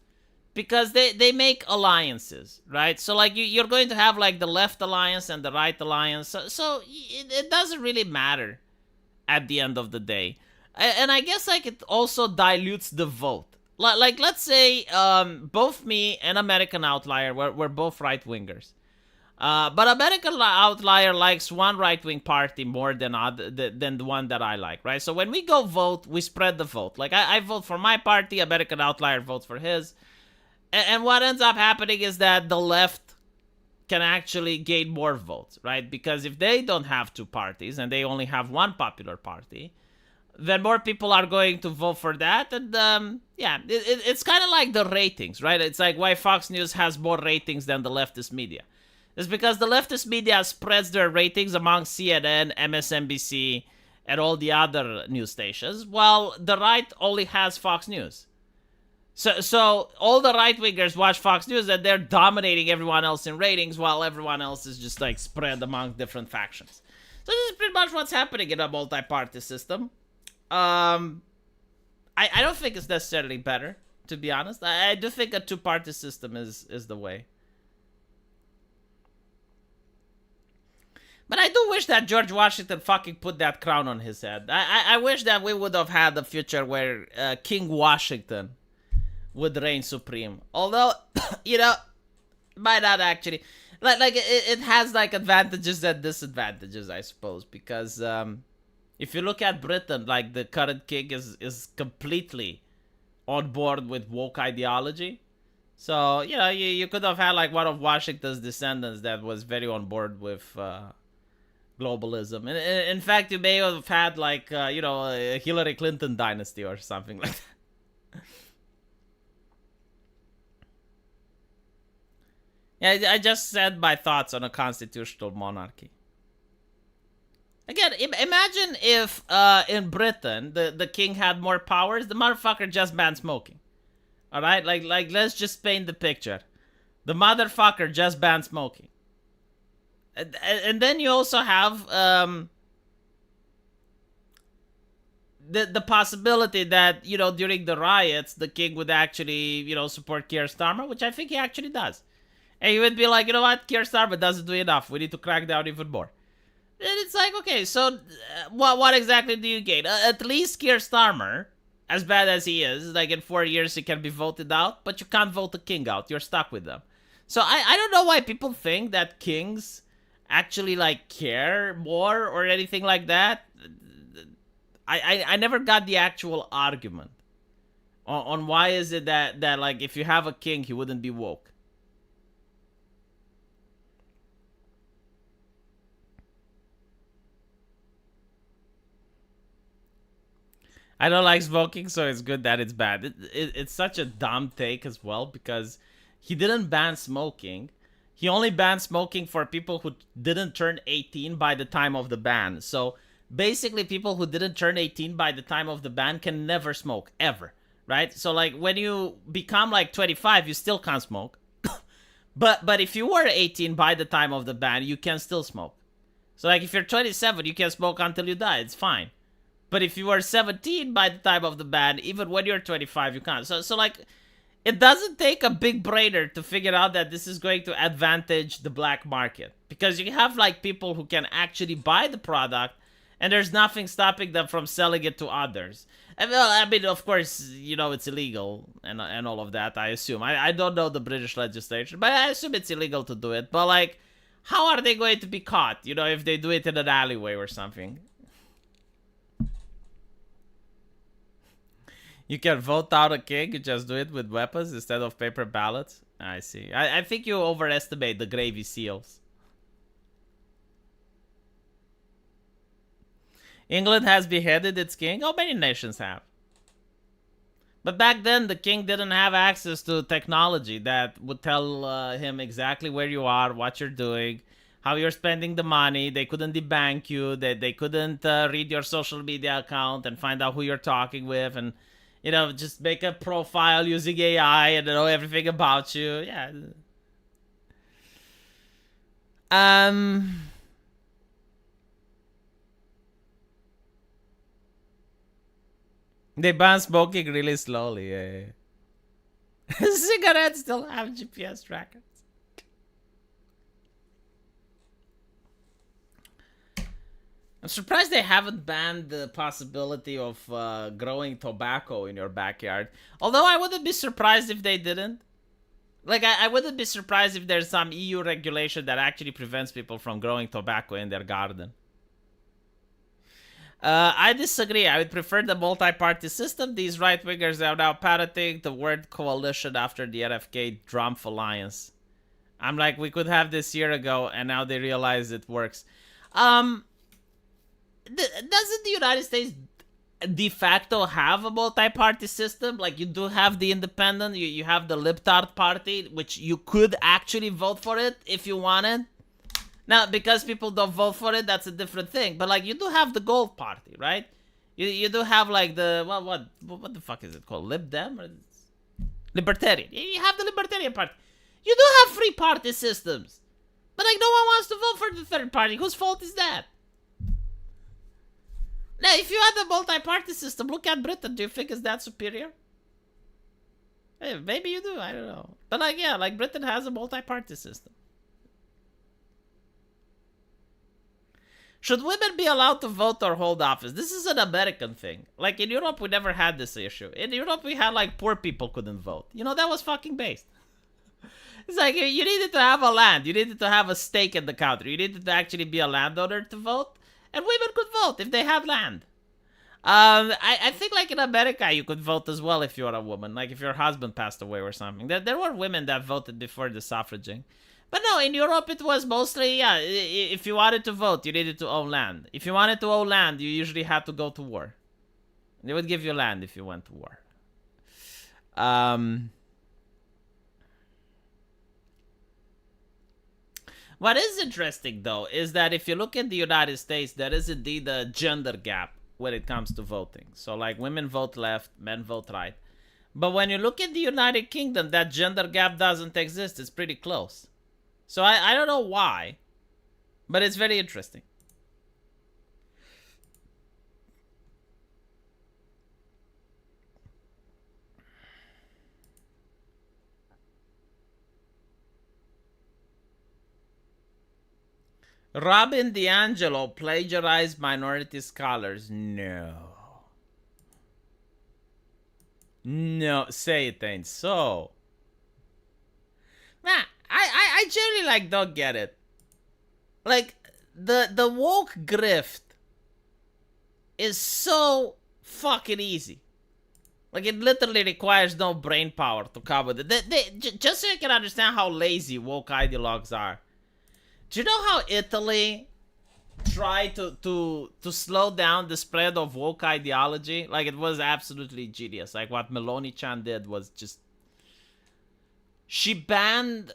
because they make alliances, right? So, like, you're going to have, like, the left alliance and the right alliance. So it doesn't really matter at the end of the day. And I guess, like, it also dilutes the vote. Like, let's say both me and American Outlier, we're both right-wingers. But American Outlier likes one right-wing party more than the one that I like, right? So when we go vote, we spread the vote. Like, I vote for my party, American Outlier votes for his. And what ends up happening is that the left can actually gain more votes, right? Because if they don't have two parties and they only have one popular party, then more people are going to vote for that. And it's kind of like the ratings, right? It's like why Fox News has more ratings than the leftist media. It's because the leftist media spreads their ratings among CNN, MSNBC, and all the other news stations, while the right only has Fox News. So all the right-wingers watch Fox News and they're dominating everyone else in ratings, while everyone else is just, like, spread among different factions. So this is pretty much what's happening in a multi-party system. I don't think it's necessarily better, to be honest. I do think a two-party system is the way. But I do wish that George Washington fucking put that crown on his head. I wish that we would have had a future where King Washington would reign supreme. Although, you know, might not actually. Like it has, like, advantages and disadvantages, I suppose. Because if you look at Britain, like, the current king is completely on board with woke ideology. So, you know, you could have had, like, one of Washington's descendants that was very on board with globalism. In fact, you may have had like a Hillary Clinton dynasty or something like that. Yeah, I just said my thoughts on a constitutional monarchy. Again, imagine if in Britain the king had more powers. The motherfucker just banned smoking. All right, like let's just paint the picture. The motherfucker just banned smoking, and then you also have the possibility that during the riots the king would actually support Keir Starmer, which I think he actually does. And he would be like, you know what, Keir Starmer doesn't do enough. We need to crack down even more. And it's like, okay, so what exactly do you gain? At least Keir Starmer, as bad as he is, like in 4 years he can be voted out, but you can't vote the king out. You're stuck with them. So I don't know why people think that kings actually like care more or anything like that. I never got the actual argument on why is it that like if you have a king he wouldn't be woke. I don't like smoking, so it's good that it's bad. It's such a dumb take as well, because he didn't ban smoking. He only banned smoking for people who didn't turn 18 by the time of the ban. So basically, people who didn't turn 18 by the time of the ban can never smoke, ever. Right? So like when you become like 25, you still can't smoke. But if you were 18 by the time of the ban, you can still smoke. So like if you're 27, you can smoke until you die. It's fine. But if you are 17 by the time of the ban, even when you're 25, you can't. So like, it doesn't take a big brainer to figure out that this is going to advantage the black market. Because you have like people who can actually buy the product, and there's nothing stopping them from selling it to others. And well, I mean, of course, it's illegal and all of that, I assume. I don't know the British legislation, but I assume it's illegal to do it. But like, how are they going to be caught, if they do it in an alleyway or something? You can vote out a king, you just do it with weapons instead of paper ballots? I see. I think you overestimate the gravy seals. England has beheaded its king? Oh, many nations have. But back then, the king didn't have access to technology that would tell him exactly where you are, what you're doing, how you're spending the money. They couldn't debank you. They couldn't read your social media account and find out who you're talking with and just make a profile using AI and know everything about you. Yeah. They ban smoking really slowly. Yeah. Cigarettes still have GPS trackers. I'm surprised they haven't banned the possibility of growing tobacco in your backyard. Although I wouldn't be surprised if they didn't. Like, I wouldn't be surprised if there's some EU regulation that actually prevents people from growing tobacco in their garden. I disagree. I would prefer the multi-party system. These right-wingers are now parroting the word coalition after the RFK Trump alliance. I'm like, we could have this year ago, and now they realize it works. Doesn't the United States de facto have a multi-party system? Like, you do have the independent, you have the Libtard Party, which you could actually vote for it if you wanted. Now, because people don't vote for it, that's a different thing. But, like, you do have the Gold Party, right? You do have, like, the, well, what the fuck is it called? Lib Dem? Or Libertarian. You have the Libertarian Party. You do have free party systems. But, like, no one wants to vote for the third party. Whose fault is that? Now, if you had a multi-party system, look at Britain. Do you think it's that superior? Hey, maybe you do. I don't know. But, like, yeah, like, Britain has a multi-party system. Should women be allowed to vote or hold office? This is an American thing. Like, in Europe, we never had this issue. In Europe, we had, like, poor people couldn't vote. That was fucking based. It's like, you needed to have a land. You needed to have a stake in the country. You needed to actually be a landowner to vote. And women could vote if they had land. I think, like, in America, you could vote as well if you're a woman. Like, if your husband passed away or something. There were women that voted before the suffraging. But no, in Europe it was mostly, yeah, if you wanted to vote, you needed to own land. If you wanted to own land, you usually had to go to war. They would give you land if you went to war. What is interesting, though, is that if you look at the United States, there is indeed a gender gap when it comes to voting. So, like, women vote left, men vote right. But when you look at the United Kingdom, that gender gap doesn't exist. It's pretty close. So I don't know why, but it's very interesting. Robin DiAngelo plagiarized minority scholars. No. No, say it ain't so. Nah, I generally like don't get it. Like the woke grift is so fucking easy. Like it literally requires no brain power to come with it. Just so you can understand how lazy woke ideologues are. Do you know how Italy tried to slow down the spread of woke ideology? Like it was absolutely genius. Like what Meloni-chan did was just she banned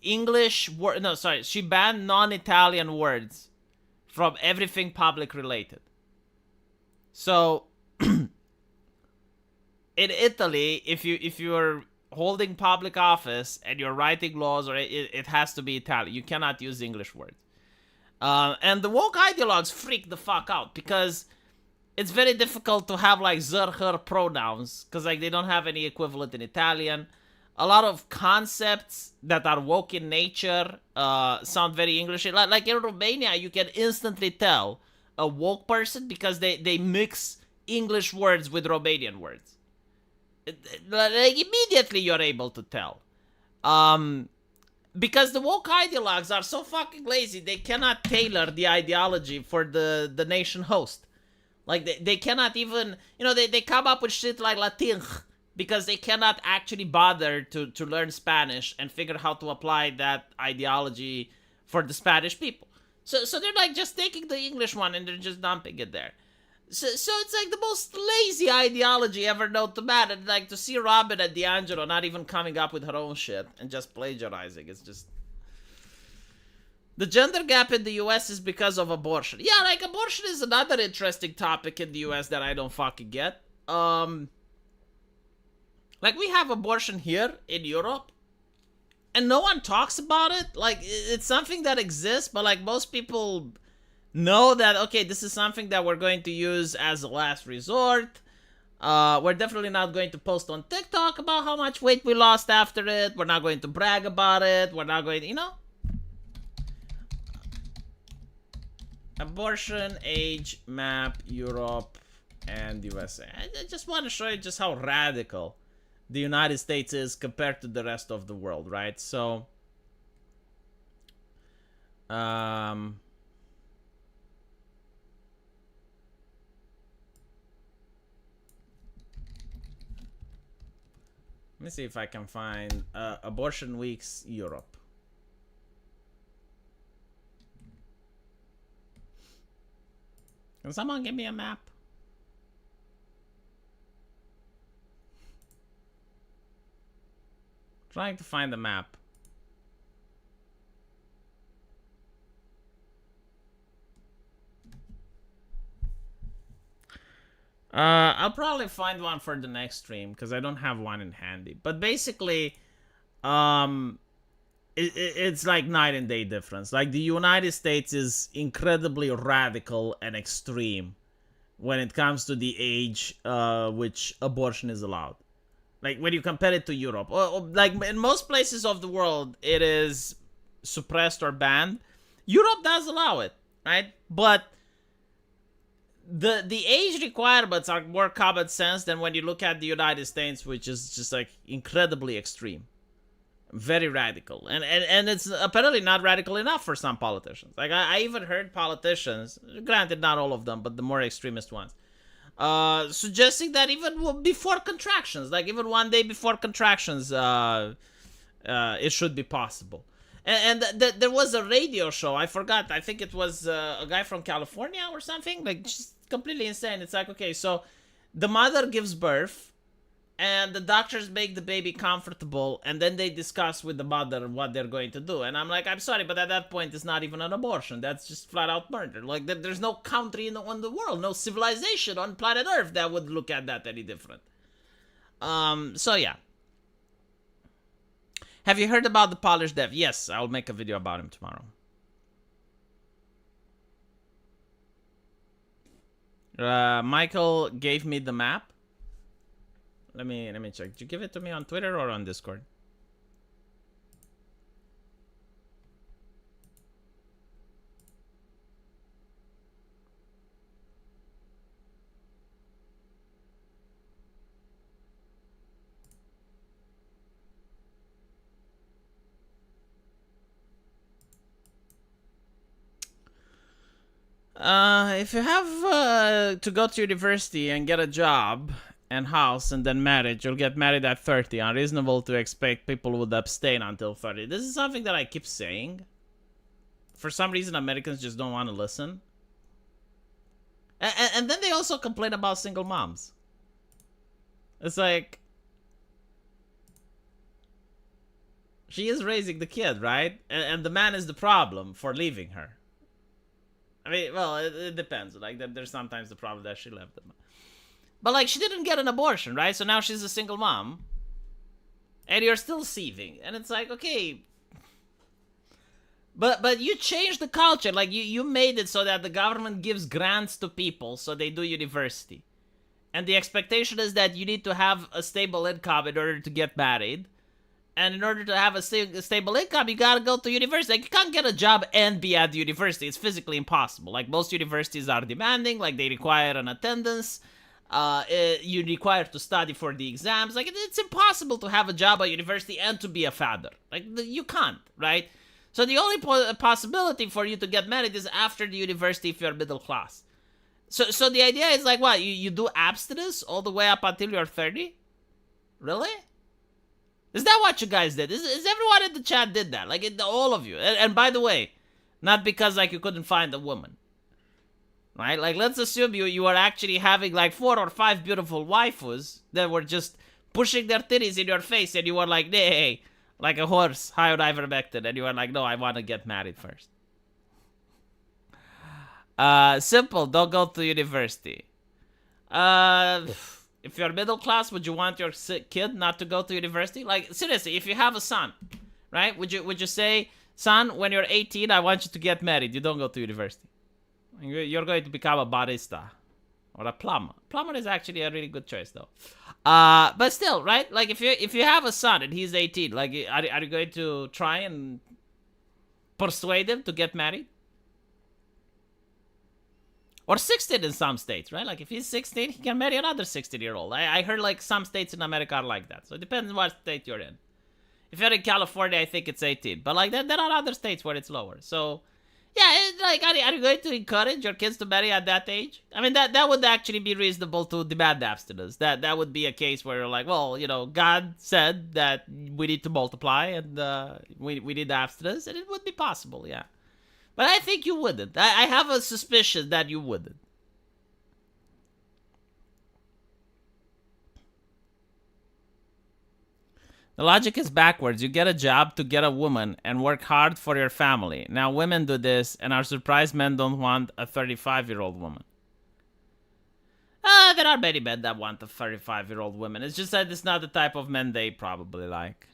English word. No, sorry, she banned non-Italian words from everything public related. So in Italy, if you're holding public office and you're writing laws, or it has to be Italian. You cannot use English words. And the woke ideologues freak the fuck out because it's very difficult to have like her, her pronouns because like they don't have any equivalent in Italian. A lot of concepts that are woke in nature sound very English. Like in Romania, you can instantly tell a woke person because they mix English words with Romanian words. Like immediately you're able to tell. Because the woke ideologues are so fucking lazy, they cannot tailor the ideology for the nation host. Like they cannot even, they come up with shit like Latin because they cannot actually bother to learn Spanish and figure how to apply that ideology for the Spanish people. So they're like just taking the English one and they're just dumping it there. So it's like the most lazy ideology ever known to man. And like to see Robin and DiAngelo not even coming up with her own shit and just plagiarizing. It's just... The gender gap in the US is because of abortion. Yeah, like abortion is another interesting topic in the US that I don't fucking get. Like we have abortion here in Europe. And no one talks about it. Like it's something that exists, but like most people... know that, okay, this is something that we're going to use as a last resort. We're definitely not going to post on TikTok about how much weight we lost after it. We're not going to brag about it. We're not going to, Abortion, age, map, Europe, and USA. I just want to show you just how radical the United States is compared to the rest of the world, right? So, let me see if I can find Abortion Weeks Europe. Can someone give me a map? Trying to find the map. I'll probably find one for the next stream because I don't have one in handy. But basically, it's like night and day difference. Like the United States is incredibly radical and extreme when it comes to the age which abortion is allowed. Like when you compare it to Europe, or like in most places of the world, it is suppressed or banned. Europe does allow it, right? But the age requirements are more common sense than when you look at the United States, which is just like incredibly extreme, very radical, and it's apparently not radical enough for some politicians. Like I even heard politicians, granted not all of them, but the more extremist ones, suggesting that even before contractions, like even one day before contractions, it should be possible. There was a radio show. I forgot. I think it was a guy from California or something. Like, just completely insane. It's like, okay, so the mother gives birth, and the doctors make the baby comfortable, and then they discuss with the mother what they're going to do. And I'm like, I'm sorry, but at that point, it's not even an abortion. That's just flat out murder. Like, there's no country in the world, no civilization on planet Earth that would look at that any different. So yeah. Have you heard about the Polish dev? Yes, I'll make a video about him tomorrow. Michael gave me the map. Let me check. Did you give it to me on Twitter or on Discord? If you have to go to university and get a job and house and then marriage, you'll get married at 30. Unreasonable to expect people would abstain until 30. This is something that I keep saying. For some reason, Americans just don't want to listen. And then they also complain about single moms. It's like, she is raising the kid, right? And the man is the problem for leaving her. I mean, well, it depends. Like, there's sometimes the problem that she left them. But, like, she didn't get an abortion, right? So now she's a single mom. And you're still seething. And it's like, okay. But you changed the culture. Like, you made it so that the government gives grants to people so they do university. And the expectation is that you need to have a stable income in order to get married. And in order to have a stable income, you gotta go to university. Like, you can't get a job and be at the university. It's physically impossible. Like, most universities are demanding. Like, they require an attendance. You're required to study for the exams. Like, it's impossible to have a job at university and to be a father. Like, you can't, right? So the only possibility for you to get married is after the university if you're middle class. So the idea is like, what? You do abstinence all the way up until you're 30? Really? Is that what you guys did? Is everyone in the chat did that? Like, all of you. And by the way, not because, like, you couldn't find a woman. Right? Like, let's assume you are actually having, like, 4 or 5 beautiful waifus that were just pushing their titties in your face, and you were like, hey, like a horse, high on ivermectin. And you were like, no, I want to get married first. Simple. Don't go to university. If you're middle class, would you want your kid not to go to university? Like, seriously, if you have a son, right? Would you say, son, when you're 18, I want you to get married. You don't go to university. You're going to become a barista or a plumber. Plumber is actually a really good choice, though. But still, right? Like, if you have a son and he's 18, like, are you going to try and persuade him to get married? Or 16 in some states, right? Like, if he's 16, he can marry another 16-year-old. I heard, like, some states in America are like that. So it depends on what state you're in. If you're in California, I think it's 18. But, like, there are other states where it's lower. So, yeah, like, are you going to encourage your kids to marry at that age? I mean, that would actually be reasonable to demand abstinence. That would be a case where you're like, well, you know, God said that we need to multiply and we need abstinence. And it would be possible, yeah. But I think you wouldn't. I have a suspicion that you wouldn't. The logic is backwards. You get a job to get a woman and work hard for your family. Now women do this and are surprised men don't want a 35-year-old woman. There are many men that want a 35-year-old woman. It's just that it's not the type of men they probably like.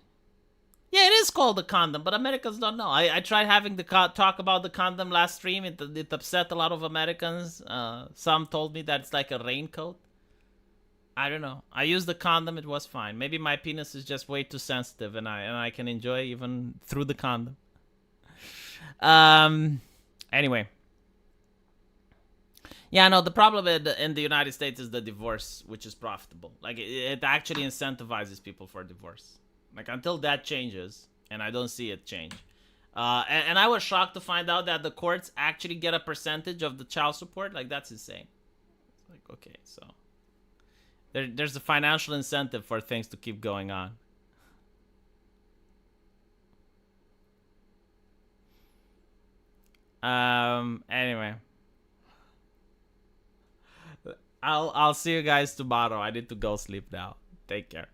Yeah, it is called a condom, but Americans don't know. I tried having the talk about the condom last stream. It upset a lot of Americans. Some told me that it's like a raincoat. I don't know. I used the condom. It was fine. Maybe my penis is just way too sensitive, and I can enjoy even through the condom. Anyway. Yeah, no, the problem in the United States is the divorce, which is profitable. Like, it actually incentivizes people for divorce. Like, until that changes, and I don't see it change. And I was shocked to find out that the courts actually get a percentage of the child support. Like, that's insane. Like, okay, so there's a financial incentive for things to keep going on. Anyway, I'll see you guys tomorrow. I need to go sleep now. Take care.